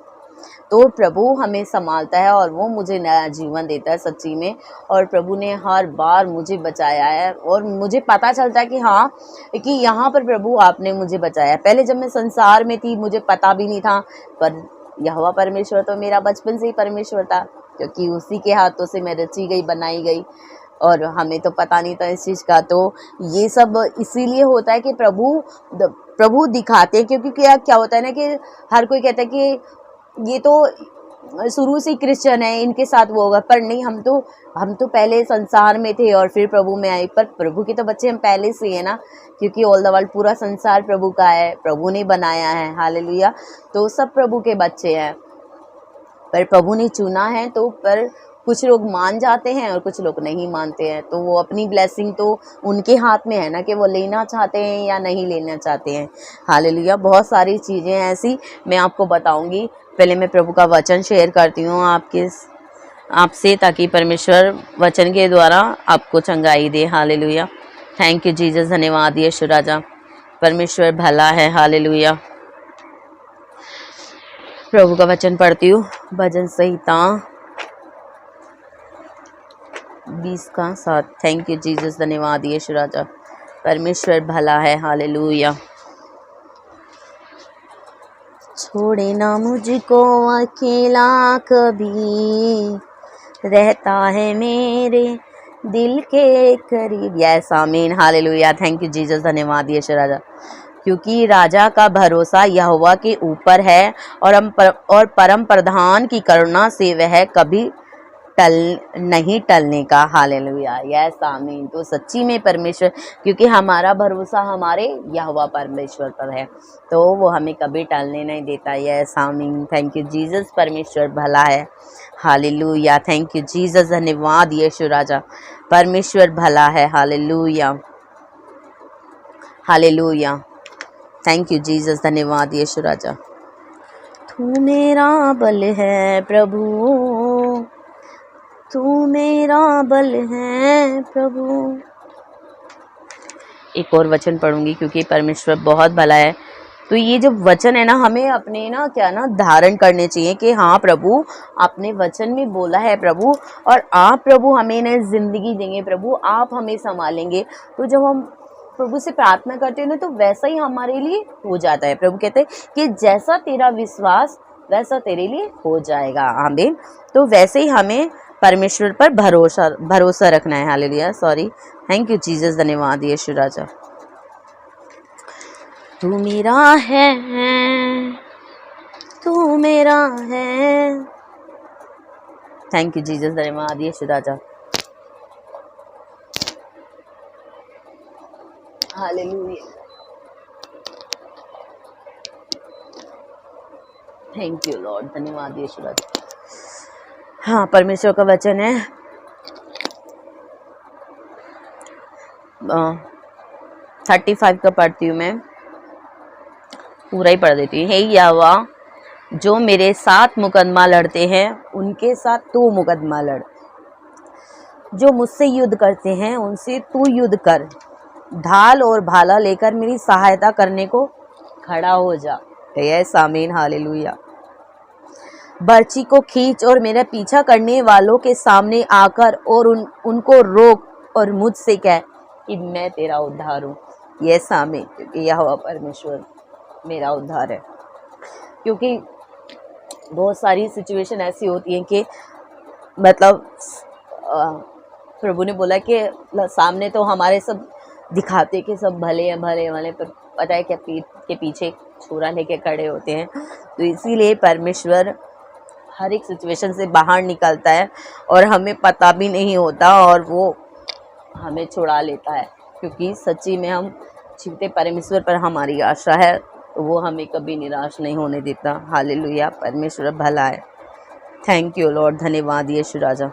तो प्रभु हमें संभालता है और वो मुझे नया जीवन देता है सच्ची में, और प्रभु ने हर बार मुझे बचाया है, और मुझे पता चलता है कि हाँ कि यहाँ पर प्रभु आपने मुझे बचाया। पहले जब मैं संसार में थी मुझे पता भी नहीं था, पर यहोवा परमेश्वर तो मेरा बचपन से ही परमेश्वर था, क्योंकि उसी के हाथों से मैं रची गई बनाई गई, और हमें तो पता नहीं था इस चीज़ का। तो ये सब इसीलिए होता है कि प्रभु दिखाते हैं, क्योंकि क्या होता है ना कि हर कोई कहता है कि ये तो शुरू से क्रिश्चियन है, इनके साथ वो होगा, पर नहीं, हम तो पहले संसार में थे और फिर प्रभु में आए। पर प्रभु के तो बच्चे हम पहले से हैं ना, क्योंकि ऑल द वर्ल्ड पूरा संसार प्रभु का है, प्रभु ने बनाया है। हालेलुया। तो सब प्रभु के बच्चे हैं, पर प्रभु ने चुना है। तो पर कुछ लोग मान जाते हैं और कुछ लोग नहीं मानते हैं, तो वो अपनी ब्लेसिंग तो उनके हाथ में है ना कि वो लेना चाहते हैं या नहीं लेना चाहते हैं। हालेलुया। बहुत सारी चीज़ें ऐसी मैं आपको बताऊंगी। पहले मैं प्रभु का वचन शेयर करती हूँ आपसे, ताकि परमेश्वर वचन के द्वारा आपको चंगाई दे। हालेलुया। Thank you Jesus. धन्यवाद यीशु राजा, परमेश्वर भला है। हालेलुया। प्रभु का वचन पढ़ती हूँ, भजन संहिता 20:7। Thank you Jesus. धन्यवाद यीशु राजा, परमेश्वर भला है। हालेलुया। छोड़े ना मुझको अकेला कभी, रहता है मेरे दिल के करीब। यस आमीन। हालेलुया। Thank you Jesus. धन्यवाद यीशु राजा, क्योंकि राजा का भरोसा यहोवा के ऊपर है, और परम प्रधान की करुणा से वह कभी नहीं टलने का। हालेलुया। यस आमीन। तो सच्ची में परमेश्वर, क्योंकि हमारा भरोसा हमारे यहोवा परमेश्वर पर है, तो वो हमें कभी टलने नहीं देता। यस आमीन। Thank you Jesus. परमेश्वर भला है। हालेलुया। Thank you Jesus. धन्यवाद यीशु राजा, परमेश्वर भला है। Hallelujah. Hallelujah. Thank you Jesus. धन्यवाद यीशु राजा। तू मेरा बल है प्रभु, तू मेरा बल है प्रभु। एक और वचन पढ़ूंगी, क्योंकि परमेश्वर बहुत भला है। तो ये जो वचन है ना, हमें अपने ना क्या ना धारण करने चाहिए कि हाँ प्रभु, आपने वचन में बोला है प्रभु, और आप प्रभु हमें ना जिंदगी देंगे प्रभु, आप हमें संभालेंगे। तो जब हम प्रभु से प्रार्थना करते हैं ना, तो वैसा ही हमारे लिए हो जाता है। प्रभु कहते हैं कि जैसा तेरा विश्वास वैसा तेरे लिए हो जाएगा। आमीन। तो वैसे ही हमें परमेश्वर पर भरोसा रखना है। Hallelujah. Sorry, thank you Jesus, धन्यवाद यीशु राजा। तू मेरा है, तू मेरा है। थैंक यू जीसस, धन्यवाद यीशु राजा। हालेलुया। थैंक यू लॉर्ड, धन्यवाद यीशु राजा। हाँ, परमेश्वर का वचन है 35 का पढ़ती हूँ मैं, पूरा ही पढ़ देती हूँ। हे यहोवा, जो मेरे साथ मुकदमा लड़ते हैं उनके साथ तू मुकदमा लड़, जो मुझसे युद्ध करते हैं उनसे तू युद्ध कर, ढाल और भाला लेकर मेरी सहायता करने को खड़ा हो जा। यस आमीन। हालेलुया। बर्ची को खींच और मेरा पीछा करने वालों के सामने आकर और उनको रोक और मुझसे कह कि मैं तेरा उद्धार हूँ। यस आमीन। क्योंकि यहोवा परमेश्वर मेरा उद्धार है। क्योंकि बहुत सारी सिचुएशन ऐसी होती हैं कि मतलब प्रभु ने बोला कि सामने तो हमारे सब दिखाते कि सब भले हैं भले भले, पर पता है क्या पीठ के पीछे छुरा लेके खड़े होते हैं। तो इसीलिए परमेश्वर हर एक सिचुएशन से बाहर निकलता है और हमें पता भी नहीं होता, और वो हमें छुड़ा लेता है। क्योंकि सच्ची में हम जीवते परमेश्वर पर हमारी आशा है, तो वो हमें कभी निराश नहीं होने देता। हालेलुया। परमेश्वर भला है। थैंक यू लॉर्ड, धन्यवाद यीशु राजा।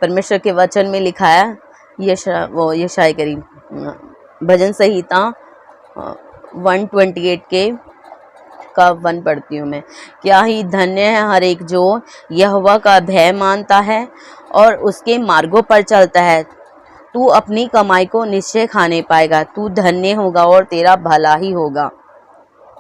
परमेश्वर के वचन में लिखा है, यशायाह करीम भजन संहिता 128 के का 1 पढ़ती हूँ मैं। क्या ही धन्य है हर एक जो यहोवा का भय मानता है और उसके मार्गों पर चलता है। तू अपनी कमाई को निश्चय खाने पाएगा, तू धन्य होगा और तेरा भला ही होगा।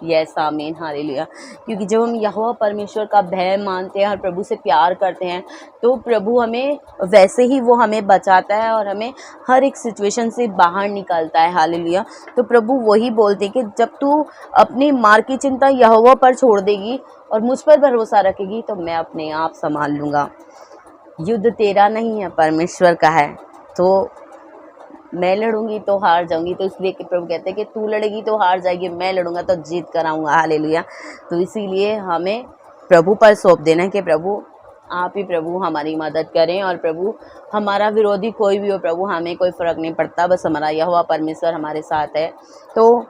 यस आमीन। हालेलुया। क्योंकि जब हम यहोवा परमेश्वर का भय मानते हैं और प्रभु से प्यार करते हैं, तो प्रभु हमें वैसे ही वो हमें बचाता है और हमें हर एक सिचुएशन से बाहर निकालता है। हालेलुया। तो प्रभु वही बोलते हैं कि जब तू अपनी मार्ग की चिंता यहोवा पर छोड़ देगी और मुझ पर भरोसा रखेगी, तो मैं अपने आप संभाल लूँगा। युद्ध तेरा नहीं है, परमेश्वर का है। तो मैं लड़ूंगी तो हार जाऊंगी, तो इसलिए कि प्रभु कहते हैं कि तू लड़ेगी तो हार जाएगी, मैं लड़ूंगा तो जीत कर आऊँगा। हालेलुया। तो इसीलिए हमें प्रभु पर सौंप देना है कि प्रभु आप ही प्रभु हमारी मदद करें, और प्रभु हमारा विरोधी कोई भी हो प्रभु, हमें कोई फ़र्क नहीं पड़ता, बस हमारा यहोवा परमेश्वर हमारे साथ है। तो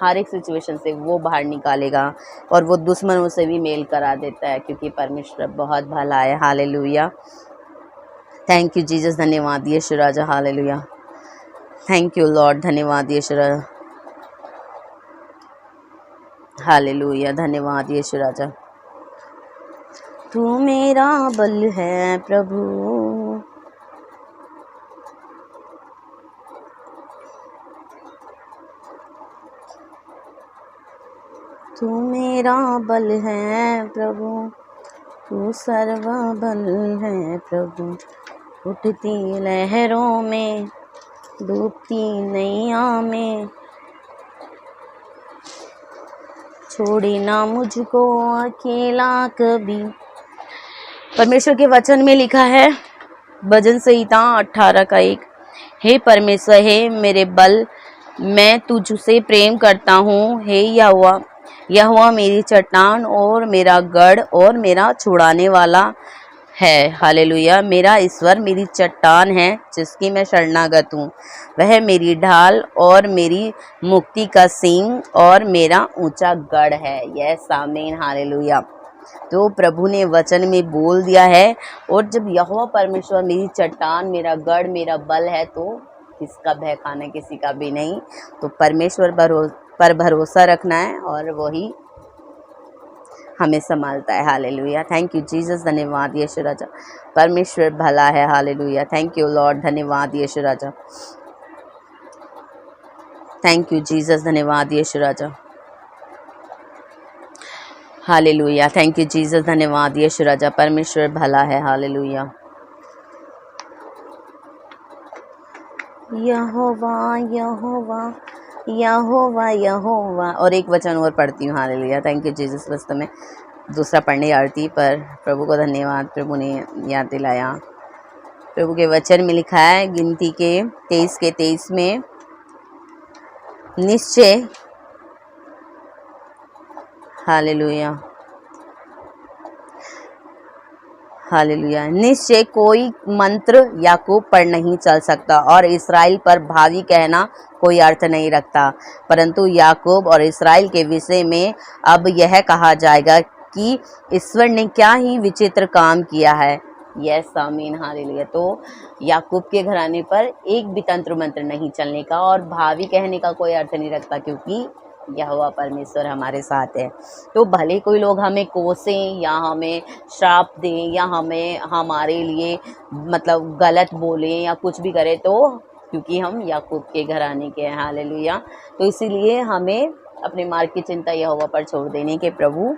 हर एक सिचुएशन से वो बाहर निकालेगा और वो दुश्मनों से भी मेल करा देता है, क्योंकि परमेश्वर बहुत भला है। हालेलुया। थैंक यू जीसस, धन्यवाद यीशु राजा। हालेलुया। थैंक यू लॉर्ड, धन्यवाद यीशु राजा। हालेलुया। धन्यवाद यीशु राजा। तू मेरा बल है प्रभु, तू मेरा बल है प्रभु, तू सर्व बल है प्रभु। उठती लहरों में, डूबती नैया में, छोड़े ना मुझको अकेला कभी। परमेश्वर के वचन में लिखा है भजन संहिता 18 का 1, हे परमेश्वर हे मेरे बल, मैं तुझसे प्रेम करता हूँ। हे यहोवा, यहोवा मेरी चट्टान और मेरा गढ़ और मेरा छुड़ाने वाला है। हालेलुया। मेरा ईश्वर मेरी चट्टान है जिसकी मैं शरणागत हूँ। वह मेरी ढाल और मेरी मुक्ति का सींग और मेरा ऊंचा गढ़ है। यस आमीन। हालेलुया। तो प्रभु ने वचन में बोल दिया है, और जब यहोवा परमेश्वर मेरी चट्टान, मेरा गढ़, मेरा बल है, तो किसका भय खाना किसी का भी नहीं। तो परमेश्वर पर भरोसा रखना है और वही हमें संभालता है। हालेलुया। थैंक यू जीसस, धन्यवाद यीशु राजा। परमेश्वर भला है। हालेलुया। थैंक यू लॉर्ड, धन्यवाद यीशु राजा। थैंक यू जीसस, धन्यवाद यीशु राजा। हालेलुया, थैंक यू जीसस, धन्यवाद यीशु राजा। परमेश्वर भला है। हालेलुया। यहोवा यहोवा यहोवा यहोवा। और एक वचन और पढ़ती हूँ। Hallelujah, thank you Jesus. बस तो मैं दूसरा पढ़ने आती, पर प्रभु को धन्यवाद, प्रभु ने याद दिलाया। प्रभु के वचन में लिखा है गिनती के 23 में, निश्चय, हालेलुया हालेलुया, निश्चय कोई मंत्र याकूब पर नहीं चल सकता और इस्राएल पर भावी कहना कोई अर्थ नहीं रखता, परंतु याकूब और इस्राएल के विषय में अब यह कहा जाएगा कि ईश्वर ने क्या ही विचित्र काम किया है। यस आमीन, हालेलुया। तो याकूब के घराने पर एक भी तंत्र मंत्र नहीं चलने का और भावी कहने का कोई अर्थ नहीं रखता, क्योंकि यहोवा परमेश्वर हमारे साथ है। तो भले कोई लोग हमें कोसें या हमें श्राप दें या हमें हमारे लिए मतलब गलत बोलें या कुछ भी करें, तो क्योंकि हम याकूब के घराने के हैं। हालेलुया। तो इसीलिए हमें अपने मार्ग की चिंता यहोवा पर छोड़ देने के, प्रभु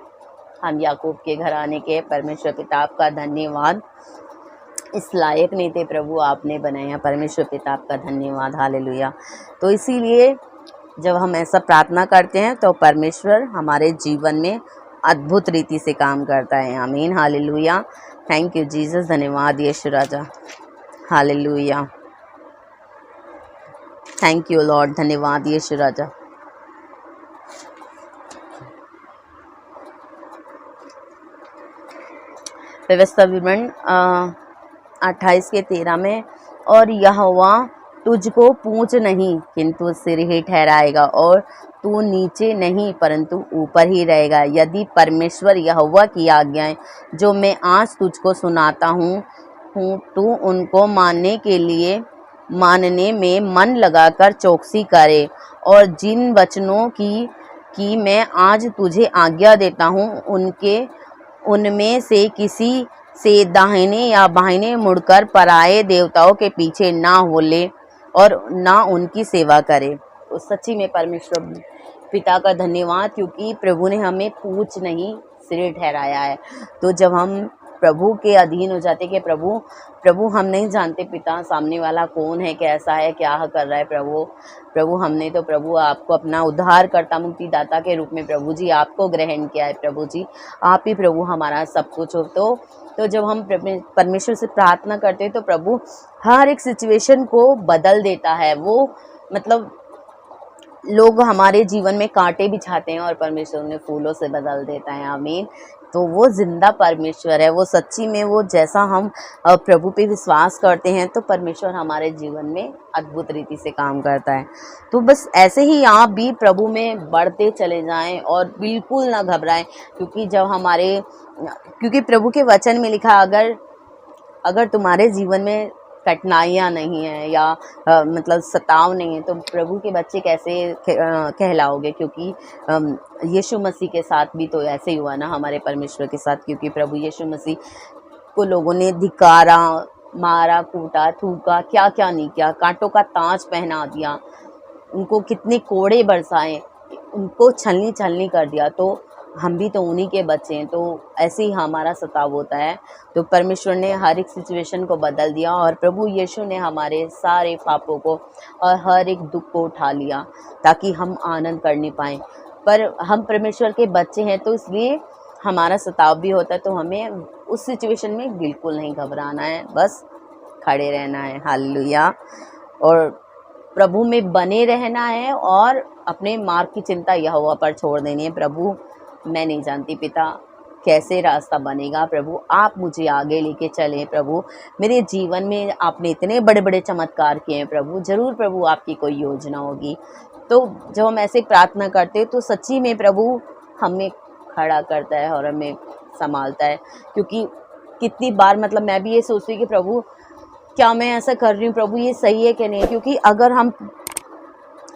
हम याकूब के घराने के परमेश्वर पिता आपका धन्यवाद। इस लायक नहीं थे प्रभु, आपने बनाया। परमेश्वर पिता आपका धन्यवाद। हालेलुया। तो इसीलिए जब हम ऐसा प्रार्थना करते हैं तो परमेश्वर हमारे जीवन में अद्भुत रीति से काम करता है। आमीन, हालेलुया। थैंक यू जीसस, धन्यवाद यीशु राजा। हालेलुया, थैंक यू लॉर्ड, धन्यवाद यीशु राजा। व्यवस्था विवरण 28:13 में, और यहोवा तुझको पूंछ नहीं किंतु सिर ही ठहराएगा, और तू नीचे नहीं परंतु ऊपर ही रहेगा। यदि परमेश्वर यहोवा की आज्ञाएं जो मैं आज तुझको सुनाता हूँ तू उनको मानने में मन लगाकर चौकसी करे, और जिन वचनों की मैं आज तुझे आज्ञा देता हूँ उनमें से किसी से दाहिने या बाहिने मुड़कर पराये देवताओं के पीछे ना होले और ना उनकी सेवा करे। तो सच्ची में परमेश्वर पिता का धन्यवाद, क्योंकि प्रभु ने हमें पूंछ नहीं सिर ठहराया है। तो जब हम प्रभु के अधीन हो जाते कि प्रभु हम नहीं जानते पिता सामने वाला कौन है, कैसा है, क्या कर रहा है, प्रभु हमने तो प्रभु आपको अपना उद्धारकर्ता मुक्तिदाता के रूप में प्रभु जी आपको ग्रहण किया है। प्रभु जी आप ही प्रभु हमारा सब कुछ हो। तो जब हम परमेश्वर से प्रार्थना करते हैं तो प्रभु हर एक सिचुएशन को बदल देता है। वो मतलब लोग हमारे जीवन में कांटे बिछाते हैं और परमेश्वर उन्हें फूलों से बदल देता है। आमीन। तो वो जिंदा परमेश्वर है। वो सच्ची में वो जैसा हम प्रभु पे विश्वास करते हैं तो परमेश्वर हमारे जीवन में अद्भुत रीति से काम करता है। तो बस ऐसे ही आप भी प्रभु में बढ़ते चले जाएं और बिल्कुल ना घबराएं, क्योंकि प्रभु के वचन में लिखा, अगर तुम्हारे जीवन में कठिनाइयाँ नहीं है या मतलब सताव नहीं है तो प्रभु के बच्चे कैसे कहलाओगे। क्योंकि यीशु मसीह के साथ भी तो ऐसे ही हुआ ना हमारे परमेश्वर के साथ, क्योंकि प्रभु यीशु मसीह को लोगों ने धिक्कारा, मारा, कूटा, थूका, क्या क्या नहीं किया, कांटों का ताज पहना दिया, उनको कितने कोड़े बरसाए, उनको छलनी कर दिया। तो हम भी तो उन्हीं के बच्चे हैं। तो ऐसे ही हमारा सताव होता है। तो परमेश्वर ने हर एक सिचुएशन को बदल दिया और प्रभु यीशु ने हमारे सारे पापों को और हर एक दुख को उठा लिया ताकि हम आनंद कर नहीं पाएँ। पर हम परमेश्वर के बच्चे हैं तो इसलिए हमारा सताव भी होता है। तो हमें उस सिचुएशन में बिल्कुल नहीं घबराना है, बस खड़े रहना है। हालेलुया। और प्रभु में बने रहना है और अपने मार्ग की चिंता यहोवा पर छोड़ देनी है। प्रभु मैं नहीं जानती पिता कैसे रास्ता बनेगा, प्रभु आप मुझे आगे लेके चलें। प्रभु मेरे जीवन में आपने इतने बड़े बड़े चमत्कार किए हैं प्रभु, ज़रूर प्रभु आपकी कोई योजना होगी। तो जब हम ऐसे प्रार्थना करते हैं तो सच्ची में प्रभु हमें खड़ा करता है और हमें संभालता है। क्योंकि कितनी बार मतलब मैं भी ये सोचती हूँ कि प्रभु क्या मैं ऐसा कर रही हूँ, प्रभु ये सही है कि नहीं। क्योंकि अगर हम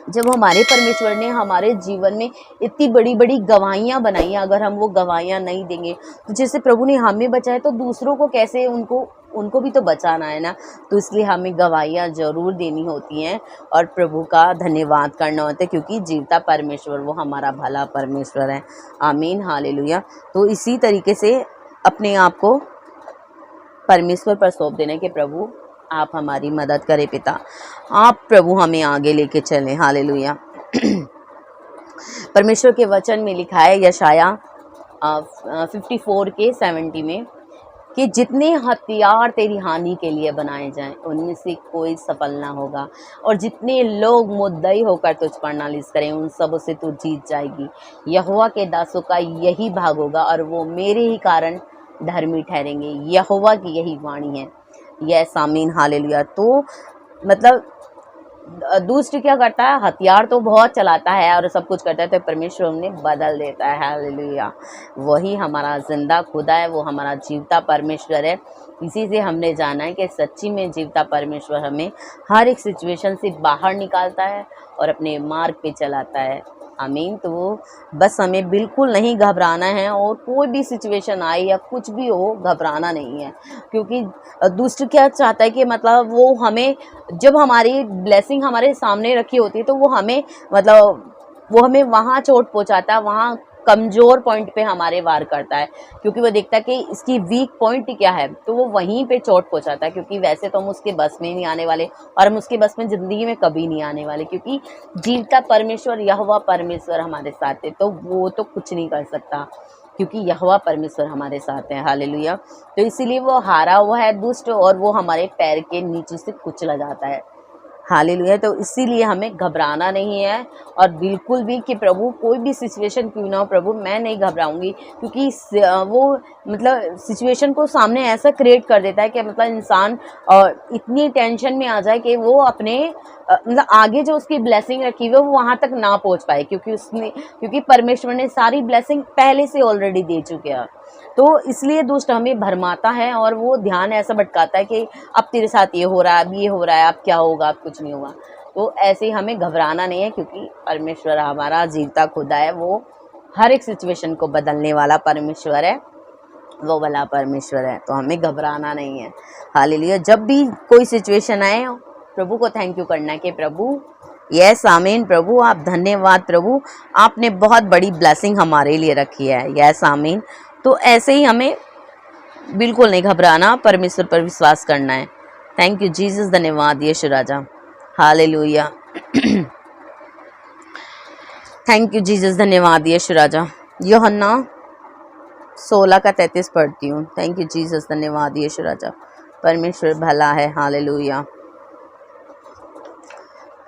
जब हमारे परमेश्वर ने हमारे जीवन में इतनी बड़ी बड़ी गवाहियाँ बनाई हैं, अगर हम वो गवाहियाँ नहीं देंगे तो जैसे प्रभु ने हमें बचाया तो दूसरों को कैसे उनको भी तो बचाना है ना। तो इसलिए हमें गवाहियाँ ज़रूर देनी होती हैं और प्रभु का धन्यवाद करना होता है, क्योंकि जीवता परमेश्वर वो हमारा भला परमेश्वर है। आमीन, हालेलुया। तो इसी तरीके से अपने आप को परमेश्वर पर सौंप देने के प्रभु आप हमारी मदद करें पिता, आप प्रभु हमें आगे लेके चलें। हालेलुया। परमेश्वर के वचन में लिखा है यशाया 54:70 में कि जितने हथियार तेरी हानि के लिए बनाए जाएं उनमें से कोई सफल ना होगा, और जितने लोग मुद्दई होकर तुझ पर नालिश करें उन सबों से तू जीत जाएगी। यहोवा के दासों का यही भाग होगा और वो मेरे ही कारण धर्मी ठहरेंगे। यहोवा की यही वाणी है। यस आमीन, हालेलुया। तो मतलब दुष्ट क्या करता है, हथियार तो बहुत चलाता है और सब कुछ करता है, तो परमेश्वर उन्हें बदल देता है। हालेलुया। वही हमारा जिंदा खुदा है, वो हमारा जीवता परमेश्वर है। इसी से हमने जाना है कि सच्ची में जीवता परमेश्वर हमें हर एक सिचुएशन से बाहर निकालता है और अपने मार्ग पे चलाता है। आमीन। तो बस हमें बिल्कुल नहीं घबराना है, और कोई भी सिचुएशन आए या कुछ भी हो घबराना नहीं है, क्योंकि दुष्ट क्या चाहता है कि मतलब वो हमें, जब हमारी ब्लेसिंग हमारे सामने रखी होती है तो वो हमें वहाँ चोट पहुँचाता है, वहाँ कमज़ोर पॉइंट पे हमारे वार करता है, क्योंकि वो देखता है कि इसकी वीक पॉइंट क्या है, तो वो वहीं पे चोट पहुँचाता है। क्योंकि वैसे तो हम उसके बस में नहीं आने वाले, और हम उसके बस में ज़िंदगी में कभी नहीं आने वाले, क्योंकि जीवता परमेश्वर यहोवा परमेश्वर हमारे साथ है, तो वो तो कुछ नहीं कर सकता, क्योंकि यहोवा परमेश्वर हमारे साथ है। हालेलुया। तो इसीलिए वो हारा हुआ है दुष्ट, और वो हमारे पैर के नीचे से कुचला जाता है। हालेलुया। तो इसीलिए हमें घबराना नहीं है, और बिल्कुल भी कि प्रभु कोई भी सिचुएशन क्यों ना हो प्रभु मैं नहीं घबराऊंगी, क्योंकि वो मतलब सिचुएशन को सामने ऐसा क्रिएट कर देता है कि मतलब इंसान इतनी टेंशन में आ जाए कि वो अपने मतलब आगे जो उसकी ब्लेसिंग रखी हुई है वो वहाँ तक ना पहुँच पाए, क्योंकि परमेश्वर ने सारी ब्लेसिंग पहले से ऑलरेडी दे चुके हैं। तो इसलिए दुष्ट हमें भरमाता है और वो ध्यान ऐसा भटकाता है कि अब तेरे साथ ये हो रहा है, अब ये हो रहा है, अब क्या होगा, अब कुछ नहीं होगा। तो ऐसे ही हमें घबराना नहीं है, क्योंकि परमेश्वर हमारा जीवता खुदा है, वो हर एक सिचुएशन को बदलने वाला परमेश्वर है, वो वाला परमेश्वर है। तो हमें घबराना नहीं है। हालेलुया। जब भी कोई सिचुएशन आए प्रभु को थैंक यू करना है कि प्रभु यस आमीन, प्रभु आप धन्यवाद, प्रभु आपने बहुत बड़ी ब्लेसिंग हमारे लिए रखी है। यस आमीन। तो ऐसे ही हमें बिल्कुल नहीं घबराना, परमेश्वर पर विश्वास करना है। थैंक यू जीसस, धन्यवाद यीशु राजा। हालेलुया। थैंक यू जीसस, धन्यवाद यीशु राजा। यूहन्ना 16:33 पढ़ती हूँ। थैंक यू जीसस, धन्यवाद यीशु राजा। परमेश्वर भला है। हालेलुया।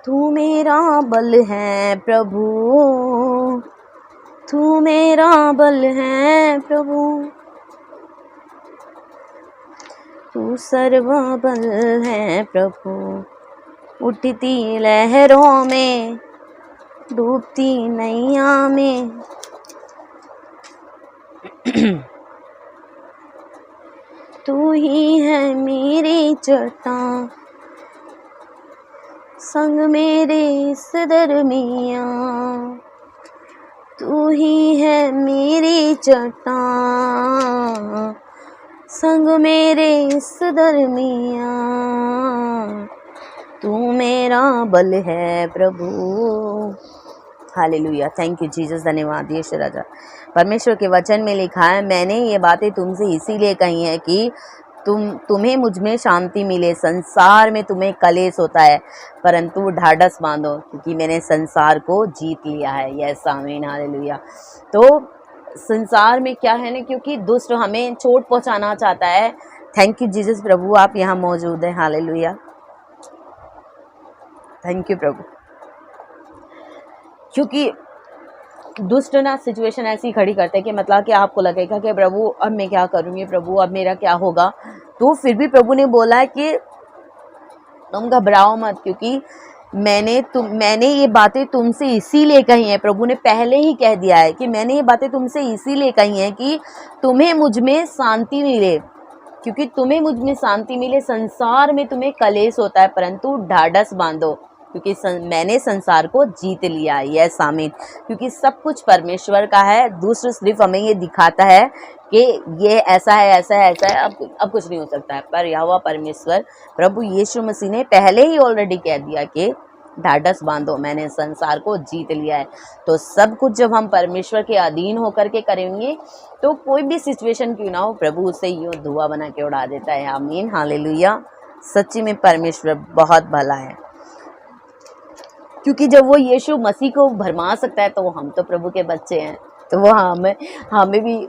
तू मेरा बल है प्रभु, तू मेरा बल है प्रभु, तू सर्वा बल है प्रभु। उठती लहरों में, डूबती नैया में, तू ही है मेरी चट्टान, संग मेरे इस दरमिया। तू ही है मेरी चट्टान, संग मेरे इस दरमिया। तू मेरा बल है प्रभु। हालेलुया। थैंक यू जीसस, धन्यवाद यीशु राजा। परमेश्वर के वचन में लिखा है, मैंने ये बातें तुमसे इसीलिए कही है कि तुम्हें मुझ में शांति मिले। संसार में तुम्हें कलेश होता है, परंतु ढाढ़स बांधो, क्योंकि मैंने संसार को जीत लिया है। यस आमीन, हालेलुया। तो संसार में क्या है ना, क्योंकि दुष्ट हमें चोट पहुंचाना चाहता है। थैंक यू जीसस, प्रभु आप यहाँ मौजूद हैं। हालेलुया। थैंक यू प्रभु, क्योंकि दुष्ट ना सिचुएशन ऐसी खड़ी करते हैं कि मतलब कि आपको लगेगा कि प्रभु अब मैं क्या करूँगी, प्रभु अब मेरा क्या होगा। तो फिर भी प्रभु ने बोला है कि तुम घबराओ मत, क्योंकि मैंने ये बातें तुमसे इसीलिए कही हैं। प्रभु ने पहले ही कह दिया है कि मैंने ये बातें तुमसे इसीलिए कही हैं कि तुम्हें मुझ में शांति मिले, क्योंकि तुम्हें मुझ में शांति मिले। संसार में तुम्हें कलेश होता है, परंतु ढाढ़स बांधो। क्योंकि मैंने संसार को जीत लिया। यस आमीन। क्योंकि सब कुछ परमेश्वर का है, दूसरा सिर्फ हमें ये दिखाता है कि ये ऐसा है, ऐसा है, ऐसा है, अब कुछ नहीं हो सकता है। पर यहोवा परमेश्वर प्रभु यीशु मसीह ने पहले ही ऑलरेडी कह दिया कि ढाढ़स बांधो, मैंने संसार को जीत लिया है। तो सब कुछ जब हम परमेश्वर के अधीन होकर के करेंगे तो कोई भी सिचुएशन क्यों ना हो, प्रभु उसे यूं धुआं बना के उड़ा देता है। आमीन, हालेलुया। सच्ची में परमेश्वर बहुत भला है, क्योंकि जब वो यीशु मसीह को भरमा सकता है तो हम तो प्रभु के बच्चे हैं, तो वो हमें भी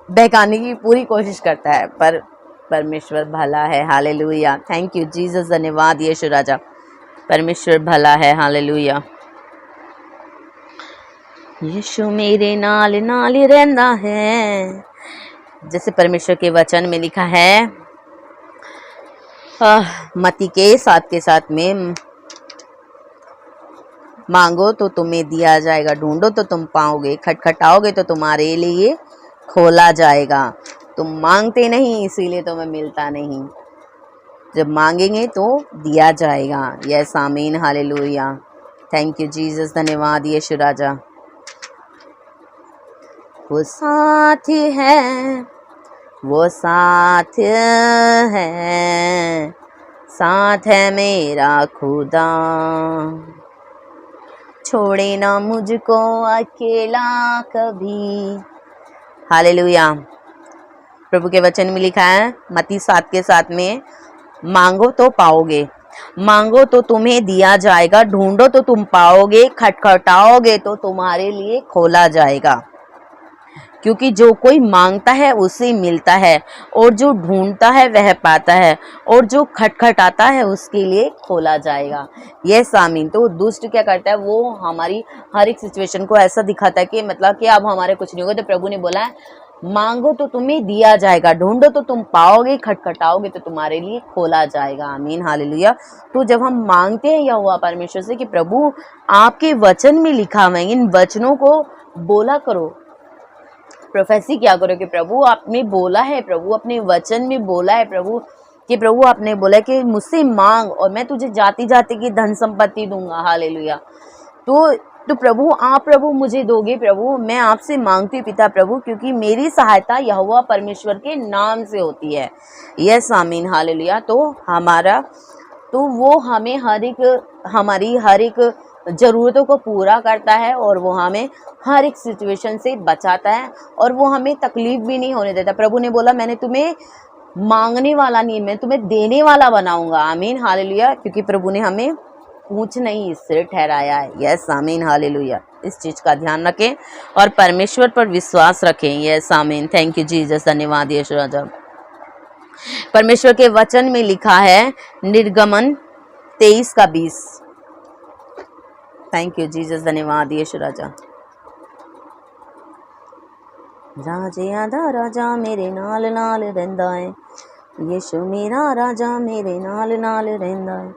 बहकाने की पूरी कोशिश करता है। पर परमेश्वर भला है। हालेलुया। Thank you Jesus. धन्यवाद यीशु राजा। परमेश्वर भला है। हालेलुया। यीशु मेरे नाल नाल रहंदा है, जैसे परमेश्वर के वचन में लिखा है मत्ती के 7 के 7 में, मांगो तो तुम्हें दिया जाएगा, ढूंढो तो तुम पाओगे, खटखटाओगे तो तुम्हारे लिए खोला जाएगा। तुम मांगते नहीं इसीलिए तुम्हें मिलता नहीं, जब मांगेंगे तो दिया जाएगा। यस आमीन, हालेलुया। Thank you Jesus. धन्यवाद यीशु राजा। वो साथ है, वो साथ है, साथ है मेरा खुदा, छोड़े ना मुझको अकेला कभी। हालेलुया। प्रभु के वचन में लिखा है मत्ती 7 के 7 में, मांगो तो पाओगे, मांगो तो तुम्हें दिया जाएगा, ढूंढो तो तुम पाओगे, खटखटाओगे तो तुम्हारे लिए खोला जाएगा। क्योंकि जो कोई मांगता है उसे मिलता है, और जो ढूंढता है वह पाता है, और जो खटखटाता है उसके लिए खोला जाएगा। यस आमीन। तो दुष्ट क्या करता है, वो हमारी हर एक सिचुएशन को ऐसा दिखाता है कि मतलब कि अब हमारे कुछ नहीं होगा। तो प्रभु ने बोला है मांगो तो तुम्हें दिया जाएगा, ढूंढो तो तुम पाओगे, खटखटाओगे तो तुम्हारे लिए खोला जाएगा। आमीन, हालेलुया। तो जब हम मांगते हैं यहोवा परमेश्वर से कि प्रभु आपके वचन में लिखा हुआ है, इन वचनों को बोला करो, प्रोफेसी क्या करो कि प्रभु आपने बोला है, प्रभु अपने वचन में बोला है, प्रभु कि प्रभु आपने बोला कि मुझसे मांग और मैं तुझे जाति जाति की धन संपत्ति दूंगा। हालेलुया। तो प्रभु आप प्रभु मुझे दोगे, प्रभु मैं आपसे मांगती हूँ पिता प्रभु, क्योंकि मेरी सहायता यहोवा परमेश्वर के नाम से होती है। यस आमीन, हालेलुया। तो वो हमें हमारी हर एक ज़रूरतों को पूरा करता है, और वो हमें हर एक सिचुएशन से बचाता है, और वो हमें तकलीफ भी नहीं होने देता। प्रभु ने बोला मैंने तुम्हें मांगने वाला नहीं, मैं तुम्हें देने वाला बनाऊंगा। आमीन, हालेलुया। क्योंकि प्रभु ने हमें पूछ नहीं सिर ठहराया है। यस आमीन, हालेलुया। इस चीज़ का ध्यान रखें और परमेश्वर पर विश्वास रखें। यस आमीन। Thank you Jesus. धन्यवाद यीशु राजा। परमेश्वर के वचन में लिखा है निर्गमन 23 का 20। Thank you Jesus. धन्यवाद यीशु राजा। राजे आधा राजा मेरे नाल नाल रहिंदा है, यीशु मेरा राजा मेरे नाल नाल रहिंदा है,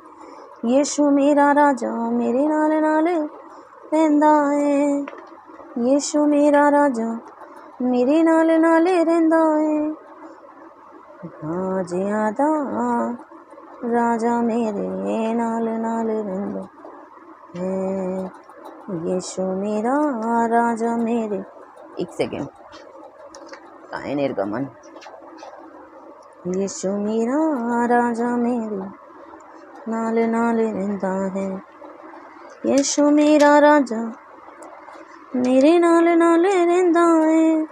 यीशु मेरा राजा मेरे नाल नाल रहिंदा है, यीशु मेरा राजा मेरे नाल नाल रहिंदा है। राजे आधा राजा मेरे नाल नाल रहिंदा है, यीशु मेरा राजा मेरे। एक सेकेंड, काहे निर्गमन। यीशु मेरा राजा मेरे नाल नाल रहिंदा है, यीशु मेरा राजा मेरे नाल नाल रहिंदा है।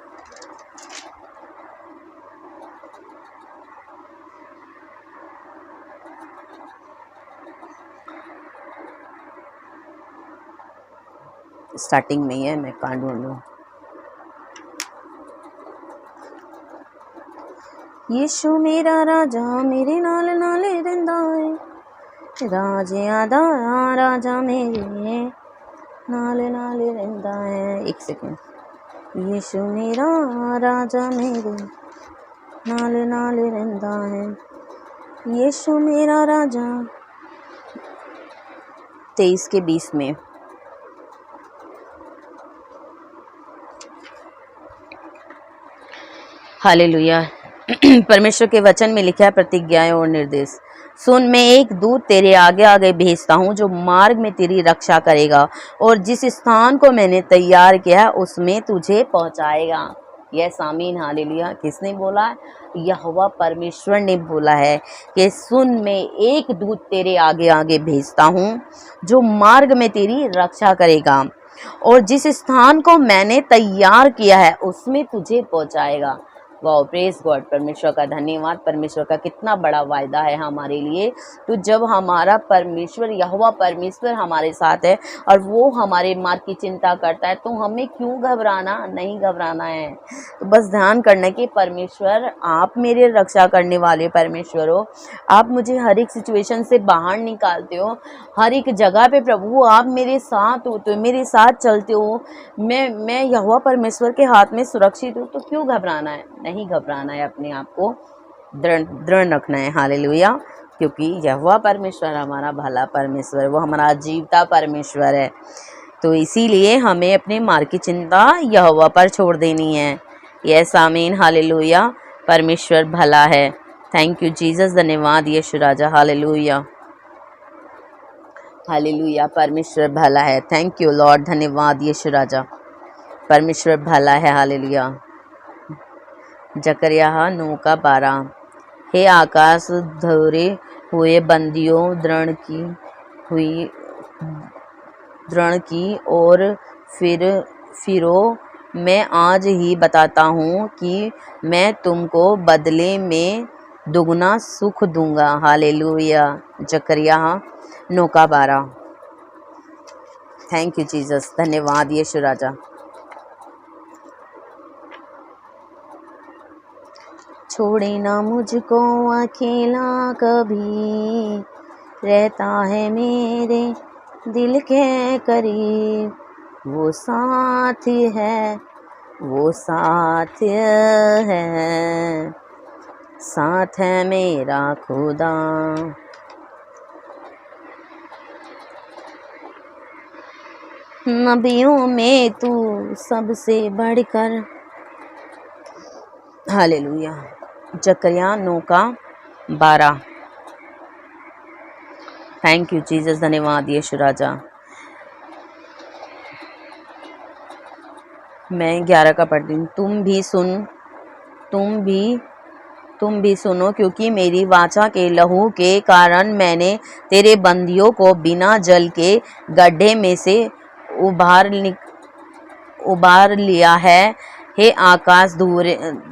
स्टार्टिंग में ही है, मैं कहाँ ढूंढूं। यीशु मेरा राजा मेरे नाल नाल रहिंदा है, राजे आधा राजा मेरे नाल नाल रहिंदा है। एक सेकेंड। यीशु मेरा राजा मेरे नाल नाल रहिंदा है, यीशु मेरा राजा। 23 के 20 में हालेलुया। परमेश्वर के वचन में लिखा है प्रतिज्ञाएं और निर्देश। सुन, मैं एक दूत तेरे आगे आगे भेजता हूँ जो मार्ग में तेरी रक्षा करेगा और जिस स्थान को मैंने तैयार किया है उसमें तुझे पहुँचाएगा। यह सामीन हालेलुया। किसने बोला? यहोवा परमेश्वर ने बोला है कि सुन, मैं एक दूत तेरे आगे आगे भेजता हूँ जो मार्ग में तेरी रक्षा करेगा और जिस स्थान को मैंने तैयार किया है उसमें तुझे पहुँचाएगा। वाह, प्रेज गॉड। परमेश्वर का धन्यवाद। परमेश्वर का कितना बड़ा वायदा है हमारे लिए। तो जब हमारा परमेश्वर यहोवा परमेश्वर हमारे साथ है और वो हमारे मार्ग की चिंता करता है तो हमें क्यों घबराना? नहीं घबराना है। तो बस ध्यान करना कि परमेश्वर आप मेरे रक्षा करने वाले परमेश्वर हो। आप मुझे हर एक सिचुएशन से बाहर निकालते हो। हर एक जगह पे प्रभु आप मेरे साथ होते हो, मेरे साथ चलते हो। मैं यहोवा परमेश्वर के हाथ में सुरक्षित हूँ। तो क्यों घबराना है? नहीं घबराना है। अपने आप को दृढ़ रखना है। हालेलुया। क्योंकि यहोवा परमेश्वर हमारा भला परमेश्वर, वो हमारा जीवता परमेश्वर है। तो इसीलिए हमें अपने मार्ग की चिंता यहोवा पर छोड़ देनी है। यस आमीन। हालेलुया। परमेश्वर भला है। Thank you Jesus. धन्यवाद यीशु राजा। हालेलुया। हालेलुया। परमेश्वर भला है। Thank you Lord. धन्यवाद यीशु राजा। परमेश्वर भला है। हालेलुया। जकरिया 9:12। हे आकाश धरे हुए बंदियों, दृढ़ की और फिरो, मैं आज ही बताता हूँ कि मैं तुमको बदले में दुगना सुख दूंगा। हालेलुया। जकरिया 9:12। Thank you Jesus. धन्यवाद यीशु राजा। छोड़े ना मुझको अकेला कभी, रहता है मेरे दिल के करीब। वो साथ है, वो साथ है, साथ है मेरा खुदा। नबियों में तू सबसे बढ़कर। हालेलुया। जकरिया 9:12। Thank you Jesus. धन्यवाद यीशु राजा। मैं 11 का पढ़ती हूँ। तुम भी सुनो, क्योंकि मेरी वाचा के लहू के कारण मैंने तेरे बंदियों को बिना जल के गड्ढे में से उबार लिया है। हे आकाश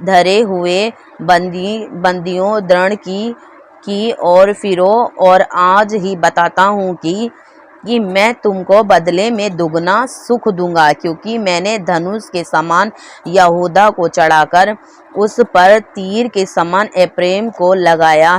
धरे हुए बंदियों, दृढ़ की और फिरो, और आज ही बताता हूँ कि मैं तुमको बदले में दुगना सुख दूंगा, क्योंकि मैंने धनुष के समान यहूदा को चढ़ाकर उस पर तीर के समान एप्रैम को लगाया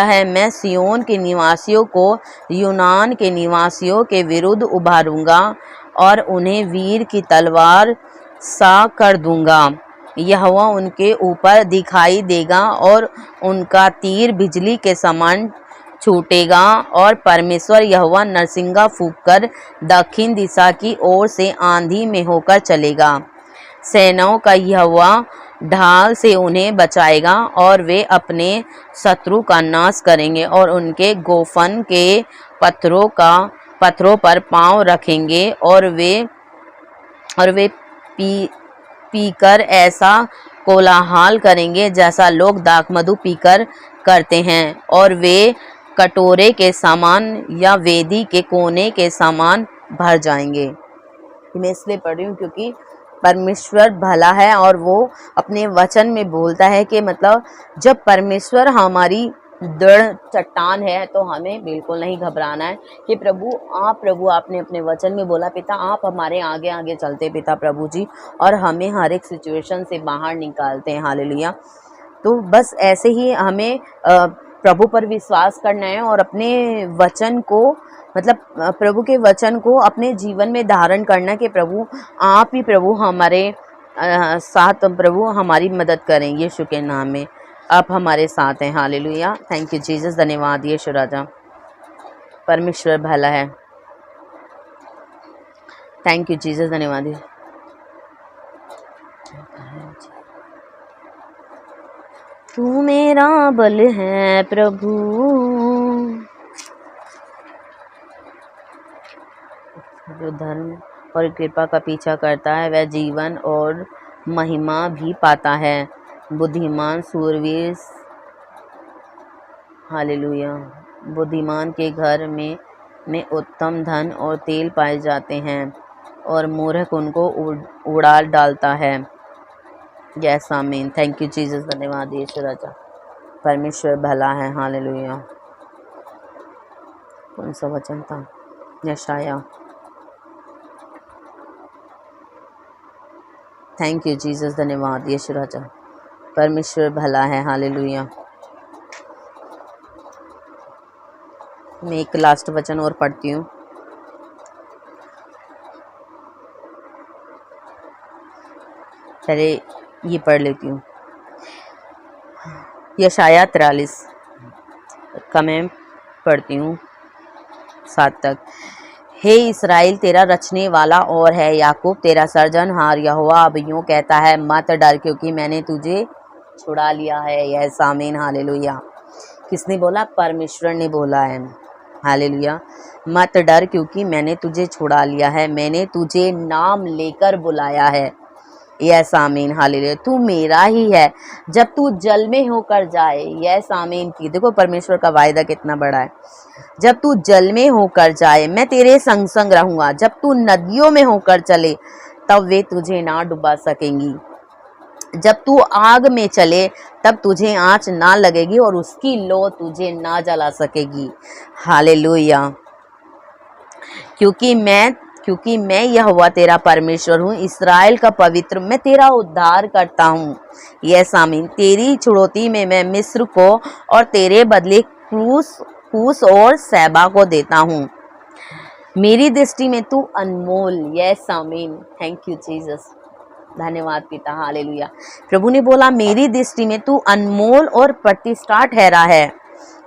है। मैं सियोन के निवासियों को यूनान के निवासियों के विरुद्ध उभारूंगा और उन्हें वीर की तलवार सा कर दूंगा। यहोवा उनके ऊपर दिखाई देगा और उनका तीर बिजली के समान छूटेगा, और परमेश्वर यहोवा नरसिंगा फूंककर दक्षिण दिशा की ओर से आंधी में होकर चलेगा। सेनाओं का यहोवा ढाल से उन्हें बचाएगा और वे अपने शत्रु का नाश करेंगे और उनके गोफन के पत्थरों पर पांव रखेंगे, और वे पीकर ऐसा कोलाहल करेंगे जैसा लोग दाखमधु पीकर करते हैं, और वे कटोरे के समान या वेदी के कोने के समान भर जाएंगे। मैं इसलिए पढ़ रही हूँ क्योंकि परमेश्वर भला है और वो अपने वचन में बोलता है कि मतलब जब परमेश्वर हमारी दृढ़ चट्टान है तो हमें बिल्कुल नहीं घबराना है कि प्रभु आपने अपने वचन में बोला पिता आप हमारे आगे आगे चलते पिता प्रभु जी, और हमें हर एक सिचुएशन से बाहर निकालते हैं। हालेलुया। तो बस ऐसे ही हमें प्रभु पर विश्वास करना है और अपने वचन को मतलब प्रभु के वचन को अपने जीवन में धारण करना कि प्रभु आप ही प्रभु हमारे साथ, प्रभु हमारी मदद करें यीशु के नाम में। आप हमारे साथ हैं। हालेलुया। Thank you Jesus. धन्यवाद यीशु राजा। परमेश्वर भला है। Thank you Jesus. धन्यवाद। तू मेरा बल है प्रभु। जो धर्म और कृपा का पीछा करता है वह जीवन और महिमा भी पाता है। बुद्धिमान सूरवीर, हालेलुया, बुद्धिमान के घर में उत्तम धन और तेल पाए जाते हैं और मूर्ख उनको उड़ा डालता है। यस आमीन। Thank you Jesus. धन्यवाद यीशु राजा। परमेश्वर भला है। हालेलुया। कौन सा वचन था? यशाया। Thank you Jesus. धन्यवाद यीशु राजा। परमेश्वर भला है। हालेलुया। मैं एक लास्ट वचन और पढ़ती हूँ। पहले ये पढ़ लेती हूँ। यशाया 43 का मैं पढ़ती हूँ 7 तक। हे इस्राएल, तेरा रचने वाला और है, याकूब तेरा सर्जनहार यहोवा अब यूँ कहता है, मत डर क्योंकि मैंने तुझे छुड़ा लिया है। यस आमीन। हालेलुया। किसने बोला? परमेश्वर ने बोला है। हालेलुया। मत डर क्योंकि मैंने तुझे छुड़ा लिया है, मैंने तुझे नाम लेकर बुलाया है। यस आमीन। हालेलुया। तू मेरा ही है जब तू जल में होकर जाए। यस आमीन की देखो परमेश्वर का वायदा कितना बड़ा है। जब तू जल में होकर जाए मैं तेरे संग संग रहूंगा। जब तू नदियों में होकर चले तब वे तुझे ना डुबा सकेंगी। जब तू आग में चले तब तुझे आंच ना लगेगी और उसकी लो तुझे ना जला सकेगी। हालेलुया। क्योंकि मैं यहोवा तेरा परमेश्वर हूँ, इस्राएल का पवित्र, मैं तेरा उद्धार करता हूँ। यस आमीन। तेरी छुड़ौती में मैं मिस्र को और तेरे बदले कूस और सैबा को देता हूँ। मेरी दृष्टि में तू अनमोल। यस आमीन। Thank you Jesus. धन्यवाद पिता। हालेलुया। प्रभु ने बोला मेरी दृष्टि में तू अनमोल और प्रतिष्ठा ठहरा है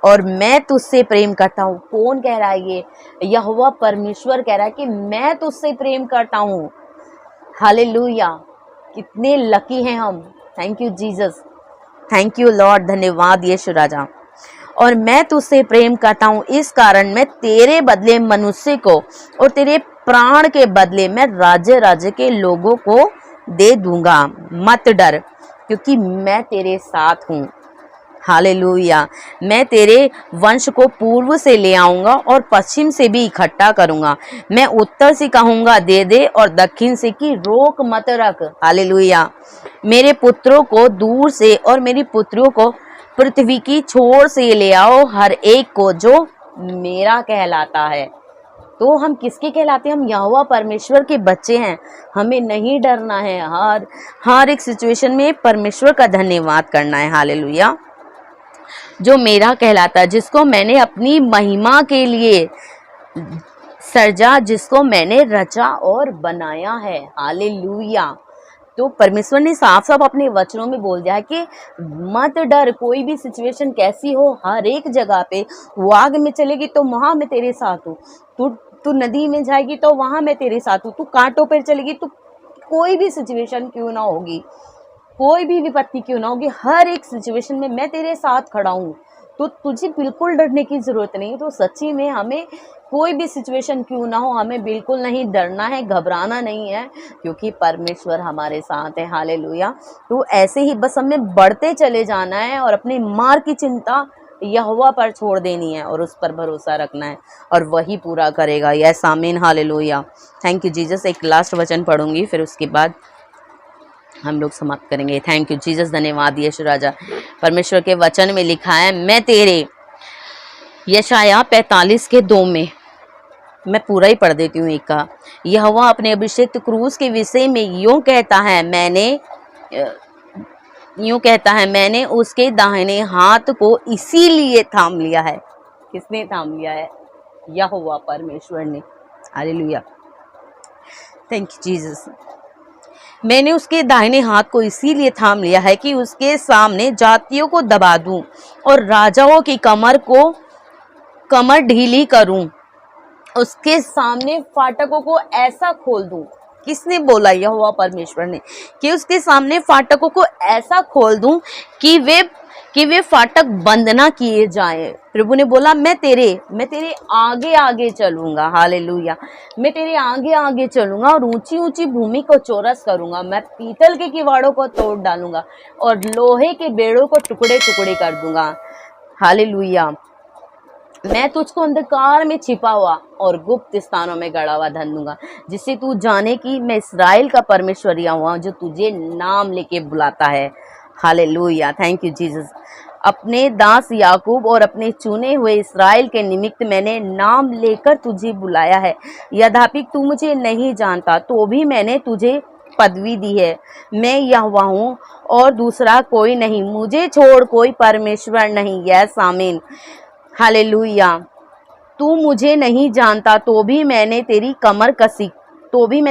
और मैं तुझसे प्रेम करता हूँ। कौन कह रहा है? ये यहोवा परमेश्वर कह रहा है कि मैं तुझसे प्रेम करता हूँ। हालेलुया। कितने लकी हैं हम। Thank you Jesus. Thank you Lord. धन्यवाद यीशु राजा। और मैं तुझसे प्रेम करता हूँ, इस कारण मैं तेरे बदले मनुष्य को और तेरे प्राण के बदले मैं राज्य के लोगों को दे दूंगा। मत डर क्योंकि मैं तेरे साथ हूँ। हालेलुया। मैं तेरे वंश को पूर्व से ले आऊंगा और पश्चिम से भी इकट्ठा करूंगा। मैं उत्तर से कहूंगा दे दे और दक्षिण से कि रोक मत रख। हालेलुया। मेरे पुत्रों को दूर से और मेरी पुत्रियों को पृथ्वी की छोर से ले आओ, हर एक को जो मेरा कहलाता है। तो हम किसके कहलाते हैं? हम यहोवा परमेश्वर के बच्चे हैं। हमें नहीं डरना है। हर एक सिचुएशन में परमेश्वर का धन्यवाद करना है। हालेलुया। जो मेरा कहलाता है, जिसको मैंने अपनी महिमा के लिए सर्जा, जिसको मैंने रचा और बनाया है। हालेलुया। तो परमेश्वर ने साफ साफ अपने वचनों में बोल दिया है कि मत डर। कोई भी सिचुएशन कैसी हो, हर एक जगह पे वो आग में चलेगी तो वहां मैं तेरे साथ हूँ। तू नदी में जाएगी तो वहां मैं तेरे साथ हूँ। तू कांटों पर चलेगी तो कोई भी सिचुएशन क्यों ना होगी, कोई भी विपत्ति क्यों ना होगी, हर एक सिचुएशन में मैं तेरे साथ खड़ा हूँ। तो तुझे बिल्कुल डरने की जरूरत नहीं। तो सच्ची में हमें कोई भी सिचुएशन क्यों ना हो, हमें बिल्कुल नहीं डरना है, घबराना नहीं है, क्योंकि परमेश्वर हमारे साथ है। हालेलुया। तो ऐसे ही बस हमें बढ़ते चले जाना है और अपने मार्ग की चिंता यहोवा पर छोड़ देनी है और उस पर भरोसा रखना है और वही पूरा करेगा। यस आमीन। हालेलुया। Thank you Jesus. एक लास्ट वचन पढ़ूंगी फिर उसके बाद हम लोग समाप्त करेंगे। Thank you Jesus. धन्यवाद यीशु राजा। परमेश्वर के वचन में लिखा है, मैं तेरे, यशाया 45 के 2 में मैं पूरा ही पढ़ देती हूँ। एक का, यहोवा अपने अभिषिक्त क्रूस के विषय में यूँ कहता है, मैंने उसके दाहिने हाथ को इसीलिए थाम लिया है। किसने थाम लिया है? यहोवा परमेश्वर ने। हालेलुया। Thank you Jesus. मैंने उसके दाहिने हाथ को इसीलिए थाम लिया है कि उसके सामने जातियों को दबा दूं और राजाओं की कमर ढीली करूं। उसके सामने फाटकों को ऐसा खोल दूं। किसने बोला? यहोवा परमेश्वर ने, कि उसके सामने फाटकों को ऐसा खोल दूं कि वे कि वे फाटक बंद ना किए जाएं। प्रभु ने बोला मैं तेरे आगे आगे चलूंगा, हालेलुया। मैं तेरे आगे आगे चलूंगा और ऊंची ऊंची भूमि को चौरस करूंगा। मैं पीतल के किवाड़ों को तोड़ डालूंगा और लोहे के बेड़ों को टुकड़े टुकड़े कर दूंगा, हालेलुया। मैं तुझको अंधकार में छिपा हुआ और गुप्त स्थानों में गड़ा हुआ धन दूंगा, जिससे तू जाने कि मैं इस्राएल का परमेश्वर यहोवा हूं, जो तुझे नाम लेके बुलाता है, हालेलुया। Thank you Jesus. अपने दास याकूब और अपने चुने हुए इस्राएल के निमित्त मैंने नाम लेकर तुझे बुलाया है। यद्यपि तू मुझे नहीं जानता, तो भी मैंने तुझे पदवी दी है। मैं यहोवा हूँ और दूसरा कोई नहीं, मुझे छोड़ कोई परमेश्वर नहीं। यस आमीन, हालेलुया। तू मुझे नहीं जानता, तो भी मैं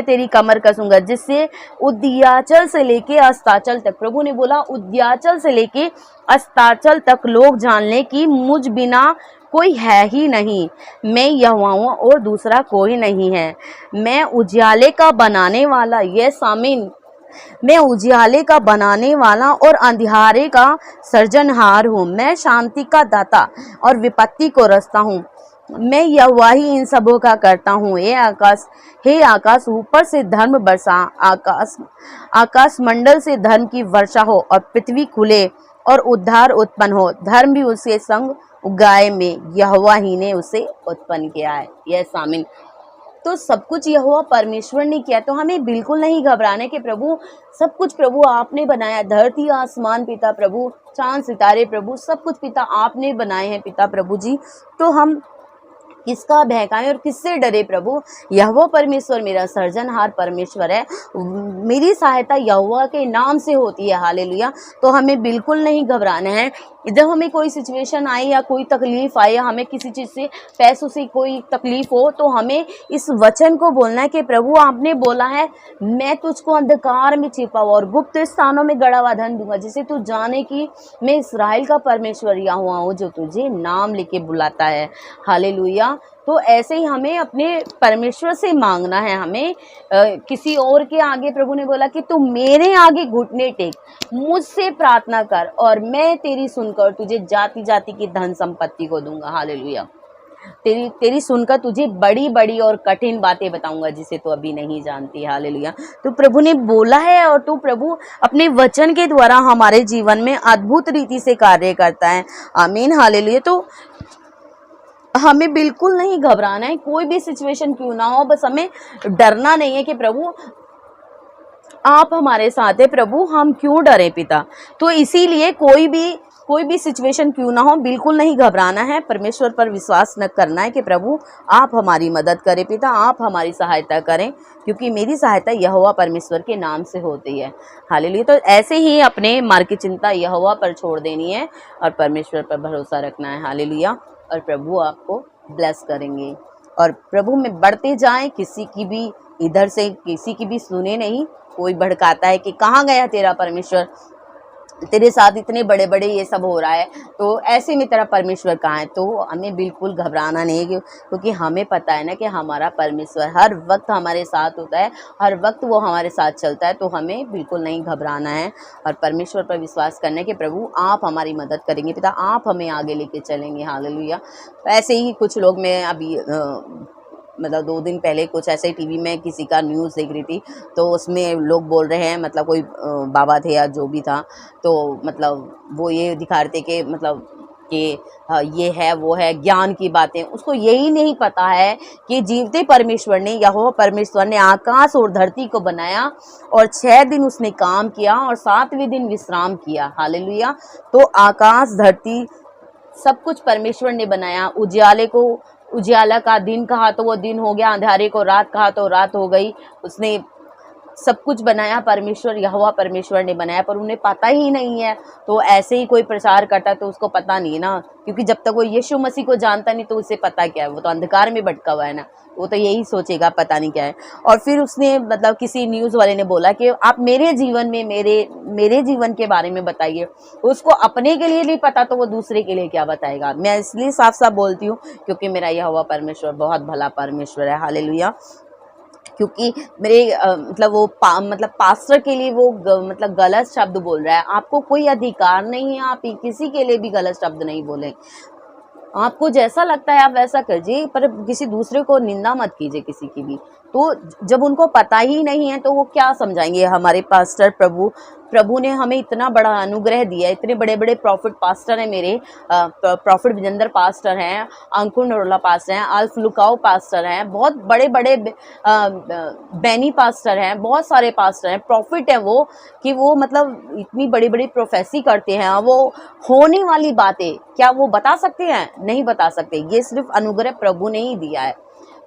तेरी कमर कसूंगा, जिससे उद्याचल से लेके अस्ताचल तक, प्रभु ने बोला उद्याचल से लेके अस्ताचल तक लोग जान लें कि मुझ बिना कोई है ही नहीं। मैं यहोवा हूं और दूसरा कोई नहीं है। मैं उजियाले का बनाने वाला, यस आमीन, मैं उजियाले का बनाने वाला और अंधियारे का सर्जनहार हूँ। मैं शांति का दाता और विपत्ति को रचता हूँ। मैं यहोवा ही इन सबों का करता हूँ। हे आकाश ऊपर से धर्म बरसा, आकाश मंडल से धर्म की वर्षा हो और पृथ्वी खुले और उद्धार उत्पन्न हो। धर्म भी उसके संग उगाए में, यहोवा ही ने उसे उत्पन्न किया है। यस आमीन। तो सब कुछ यहोवा परमेश्वर ने किया, तो हमें बिल्कुल नहीं घबराने कि प्रभु सब कुछ प्रभु आपने बनाया। धरती आसमान पिता प्रभु, चांद सितारे प्रभु, सब कुछ पिता आपने बनाए हैं पिता प्रभु जी। तो हम किसका बहकाएं और किससे डरे प्रभु? यहोवा परमेश्वर मेरा सर्जनहार परमेश्वर है। मेरी सहायता यहोवा के नाम से होती है, हालेलुया। तो हमें बिल्कुल नहीं घबराना है। जब हमें कोई सिचुएशन आए या कोई तकलीफ आए या हमें किसी चीज़ से, पैसों से कोई तकलीफ हो, तो हमें इस वचन को बोलना है कि प्रभु आपने बोला है मैं तुझको अंधकार में छिपा हुआ और गुप्त स्थानों में गड़ा हुआ धन दूंगा, जिसे तू जाने कि मैं इस्राएल का परमेश्वर यहोवा हूँ, जो तुझे नाम लेके बुलाता है, हालेलुया। तो ऐसे ही हमें अपने परमेश्वर से मांगना है। हमें किसी और के आगे, प्रभु ने बोला कि तू मेरे आगे घुटने टेक, मुझसे प्रार्थना कर और मैं तेरी सुनकर तुझे जाति जाति की धन संपत्ति को दूंगा, हालेलुया। तेरी सुनकर तुझे बड़ी बड़ी और कठिन बातें बताऊंगा, जिसे तू अभी नहीं जानती, हालेलुया। तो प्रभु ने बोला है और तो प्रभु अपने वचन के द्वारा हमारे जीवन में अद्भुत रीति से कार्य करता है, आमीन, हालेलुया। तो हमें बिल्कुल नहीं घबराना है, कोई भी सिचुएशन क्यों ना हो, बस हमें डरना नहीं है कि प्रभु आप हमारे साथ है, प्रभु हम क्यों डरे पिता। तो इसीलिए कोई भी सिचुएशन क्यों ना हो, बिल्कुल नहीं घबराना है, परमेश्वर पर विश्वास न करना है कि प्रभु आप हमारी मदद करें पिता, आप हमारी सहायता करें, क्योंकि मेरी सहायता यहोवा परमेश्वर के नाम से होती है, हालेलुया। तो ऐसे ही अपने मार्ग की चिंता यहोवा पर छोड़ देनी है और परमेश्वर पर भरोसा रखना है, हालेलुया। और प्रभु आपको ब्लेस करेंगे और प्रभु में बढ़ते जाएं। किसी की भी इधर से किसी की भी सुने नहीं। कोई भड़काता है कि कहाँ गया तेरा परमेश्वर, तेरे साथ इतने बड़े बड़े ये सब हो रहा है, तो ऐसे में तेरा परमेश्वर कहाँ है। तो हमें बिल्कुल घबराना नहीं है, क्योंकि हमें पता है ना कि हमारा परमेश्वर हर वक्त हमारे साथ होता है, हर वक्त वो हमारे साथ चलता है। तो हमें बिल्कुल नहीं घबराना है और परमेश्वर पर विश्वास करना है कि प्रभु आप हमारी मदद करेंगे पिता, आप हमें आगे लेके चलेंगे, हालेलुया। ऐसे ही कुछ लोग, मैं अभी मतलब 2 दिन पहले कुछ ऐसे टीवी में किसी का न्यूज़ देख रही थी, तो उसमें लोग बोल रहे हैं, मतलब कोई बाबा थे या जो भी था, तो मतलब वो ये दिखा रहे थे कि मतलब कि ये है वो है ज्ञान की बातें। उसको यही नहीं पता है कि जीवते परमेश्वर ने, यहोवा परमेश्वर ने आकाश और धरती को बनाया और 6 दिन उसने काम किया और 7वें दिन विश्राम किया, हालेलुया। तो आकाश धरती सब कुछ परमेश्वर ने बनाया। उजियाले को उजियाला का दिन कहा तो वो दिन हो गया, अंधेरे को रात कहा तो रात हो गई। उसने सब कुछ बनाया, परमेश्वर यहोवा परमेश्वर ने बनाया, पर उन्हें पता ही नहीं है। तो ऐसे ही कोई प्रचार करता है तो उसको पता नहीं है ना, क्योंकि जब तक वो यीशु मसीह को जानता नहीं तो उसे पता क्या है, वो तो अंधकार में भटका हुआ है ना, वो तो यही सोचेगा पता नहीं क्या है। और फिर उसने मतलब किसी न्यूज़ वाले ने बोला कि आप मेरे जीवन में मेरे जीवन के बारे में बताइए। उसको अपने के लिए नहीं पता तो वो दूसरे के लिए क्या बताएगा। मैं इसलिए साफ साफ बोलती हूँ क्योंकि मेरा यहोवा परमेश्वर बहुत भला परमेश्वर है, हालेलुया। क्योंकि मेरे मतलब वो मतलब पास्टर के लिए वो मतलब गलत शब्द बोल रहा है। आपको कोई अधिकार नहीं है, आप किसी के लिए भी गलत शब्द नहीं बोलें। आपको जैसा लगता है आप वैसा कीजिए, पर किसी दूसरे को निंदा मत कीजिए किसी की भी। तो जब उनको पता ही नहीं है तो वो क्या समझाएंगे। हमारे पास्टर प्रभु ने हमें इतना बड़ा अनुग्रह दिया, इतने बड़े बड़े प्रॉफिट पास्टर हैं मेरे, प्रॉफिट विजेंद्र पास्टर हैं, अंकुर नरोला पास्टर हैं, अल्फ लुकाओ पास्टर हैं, बहुत बड़े बड़े बैनी पास्टर हैं, बहुत सारे पास्टर हैं, प्रॉफिट हैं वो, कि वो मतलब इतनी बड़ी बड़ी प्रोफेसी करते हैं। वो होने वाली बातें क्या वो बता सकते हैं? नहीं बता सकते। ये सिर्फ अनुग्रह प्रभु ने ही दिया है,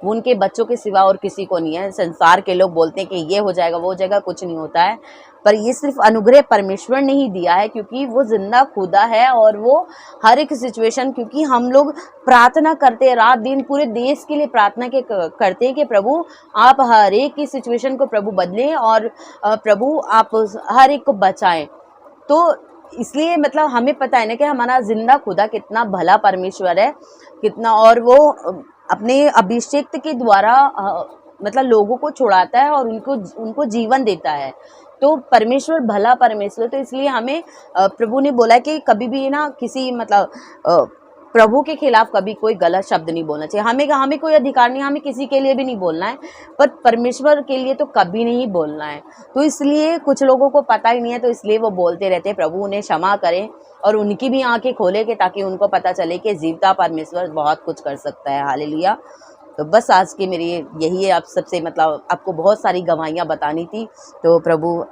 वो उनके बच्चों के सिवा और किसी को नहीं है। संसार के लोग बोलते हैं कि ये हो जाएगा वो हो जाएगा, कुछ नहीं होता है, पर ये सिर्फ अनुग्रह परमेश्वर ने ही दिया है, क्योंकि वो जिंदा खुदा है और वो हर एक सिचुएशन, क्योंकि हम लोग प्रार्थना करते हैं रात दिन, पूरे देश के लिए प्रार्थना करते हैं कि प्रभु आप हर एक की सिचुएशन को प्रभु बदलें और प्रभु आप हर एक को बचाएं। तो इसलिए मतलब हमें पता है ना कि हमारा जिंदा खुदा कितना भला परमेश्वर है, कितना, और वो अपने अभिषेक के द्वारा मतलब लोगों को छुड़ाता है और उनको जीवन देता है। तो परमेश्वर भला परमेश्वर, तो इसलिए हमें प्रभु ने बोला कि कभी भी ना किसी मतलब प्रभु के खिलाफ कभी कोई गलत शब्द नहीं बोलना चाहिए। हमें कोई अधिकार नहीं, हमें किसी के लिए भी नहीं बोलना है, पर परमेश्वर के लिए तो कभी नहीं बोलना है। तो इसलिए कुछ लोगों को पता ही नहीं है, तो इसलिए वो बोलते रहते हैं। प्रभु उन्हें क्षमा करें और उनकी भी आंखें खोले कि ताकि उनको पता चले कि जीवता परमेश्वर बहुत कुछ कर सकता है। हालेलुया। तो बस आज की मेरी यही है, आप सबसे मतलब आपको बहुत सारी गवाहियाँ बतानी थी। तो प्रभु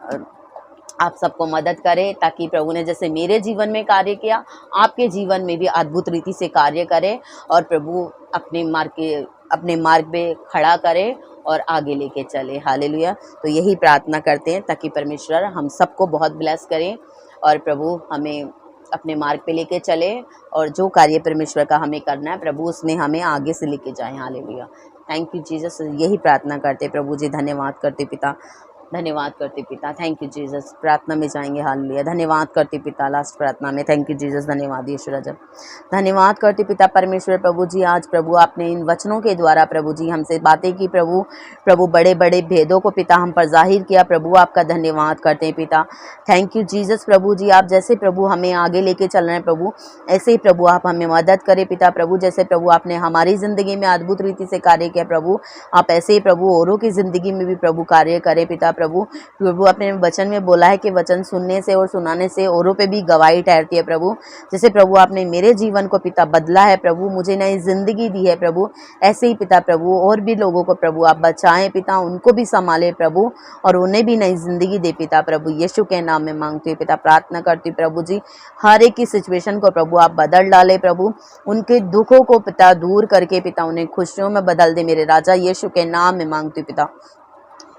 आप सबको मदद करे, ताकि प्रभु ने जैसे मेरे जीवन में कार्य किया आपके जीवन में भी अद्भुत रीति से कार्य करे, और प्रभु अपने मार्ग पे खड़ा करे और आगे लेके चले। हालेलुया। तो यही प्रार्थना करते हैं ताकि परमेश्वर हम सबको बहुत ब्लेस करें और प्रभु हमें अपने मार्ग पे लेके चले, और जो कार्य परमेश्वर का हमें करना है प्रभु उसमें हमें आगे से लेके जाएं। हालेलुया। Thank you Jesus. यही प्रार्थना करते प्रभु जी। धन्यवाद करते पिता, धन्यवाद करते पिता। Thank you Jesus. प्रार्थना में जाएंगे। हालेलुया। धन्यवाद करते पिता लास्ट प्रार्थना में। Thank you Jesus. धन्यवाद यीशु राजा। धन्यवाद करते पिता परमेश्वर प्रभु जी। आज प्रभु आपने इन वचनों के द्वारा प्रभु जी हमसे बातें की प्रभु बड़े बड़े भेदों को पिता हम पर जाहिर किया। प्रभु आपका धन्यवाद करते हैं पिता। Thank you Jesus. प्रभु जी आप जैसे प्रभु हमें आगे लेके चल रहे हैं प्रभु, ऐसे ही प्रभु आप हमें मदद करें पिता। प्रभु जैसे प्रभु आपने हमारी ज़िंदगी में अद्भुत रीति से कार्य किया प्रभु, आप ऐसे ही प्रभु औरों की ज़िंदगी में भी प्रभु कार्य करें पिता। प्रभु अपने वचन में बोला है कि वचन सुनने से और सुनाने से औरों पे भी गवाही ठहरती है प्रभु। जैसे प्रभु आपने मेरे जीवन को पिता बदला है प्रभु, मुझे नई जिंदगी दी है प्रभु, ऐसे ही पिता प्रभु और भी लोगों को प्रभु आप बचाएं पिता, उनको भी संभाले प्रभु और उन्हें भी नई जिंदगी दे पिता। प्रभु यीशु के नाम में मांगती हूँ पिता, प्रार्थना करती हूँ प्रभु जी। हर एक की सिचुएशन को प्रभु आप बदल डाले प्रभु, उनके दुखों को पिता दूर करके पिता उन्हें खुशियों में बदल दे मेरे राजा। यीशु के नाम में मांगती हूँ पिता,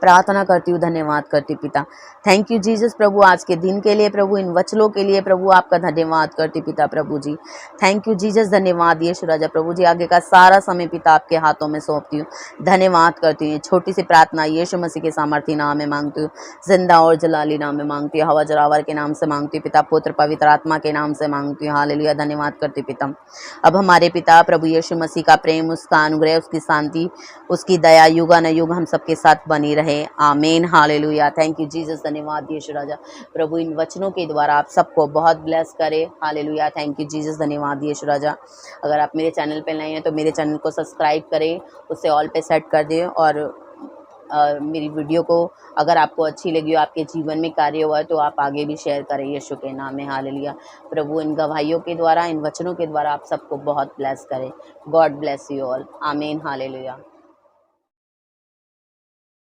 प्रार्थना करती हूँ, धन्यवाद करती हूँ पिता। थैंक यू जीसस प्रभु आज के दिन के लिए प्रभु, इन वचनों के लिए प्रभु आपका धन्यवाद करती पिता प्रभु जी। थैंक यू जीसस, धन्यवाद यीशु राजा। प्रभु जी आगे का सारा समय पिता आपके हाथों में सौंपती हूँ, धन्यवाद करती हूँ। छोटी सी प्रार्थना यीशु मसीह के सामर्थी नाम में मांगती हूँ, जिंदा और जलाली नाम में मांगती हूँ, हवा जरावर के नाम से मांगती हूँ पिता, पुत्र पवित्र आत्मा के नाम से मांगती हूँ। हालेलुया, धन्यवाद करती पिता। अब हमारे पिता प्रभु यीशु मसीह का प्रेम, उसका अनुग्रह, उसकी शांति, उसकी दया युगानुयुग हम सबके साथ बनी रहे। आमीन। हालेलुया। थैंक यू जीसस, धन्यवाद यीशु राजा। प्रभु इन वचनों के द्वारा आप सबको बहुत ब्लेस करे। हालेलुया। थैंक यू जीसस, धन्यवाद यीशु राजा। अगर आप मेरे चैनल पे नए हैं तो मेरे चैनल को सब्सक्राइब करें, उसे ऑल पे सेट कर दें, और मेरी वीडियो को अगर आपको अच्छी लगी हो, आपके जीवन में कार्य हुआ है तो आप आगे भी शेयर करें यीशु के नाम में। हालेलुया। प्रभु इन गवाहियों के द्वारा, इन वचनों के द्वारा आप सबको बहुत ब्लेस करें। God bless you all. आमीन। हालेलुया।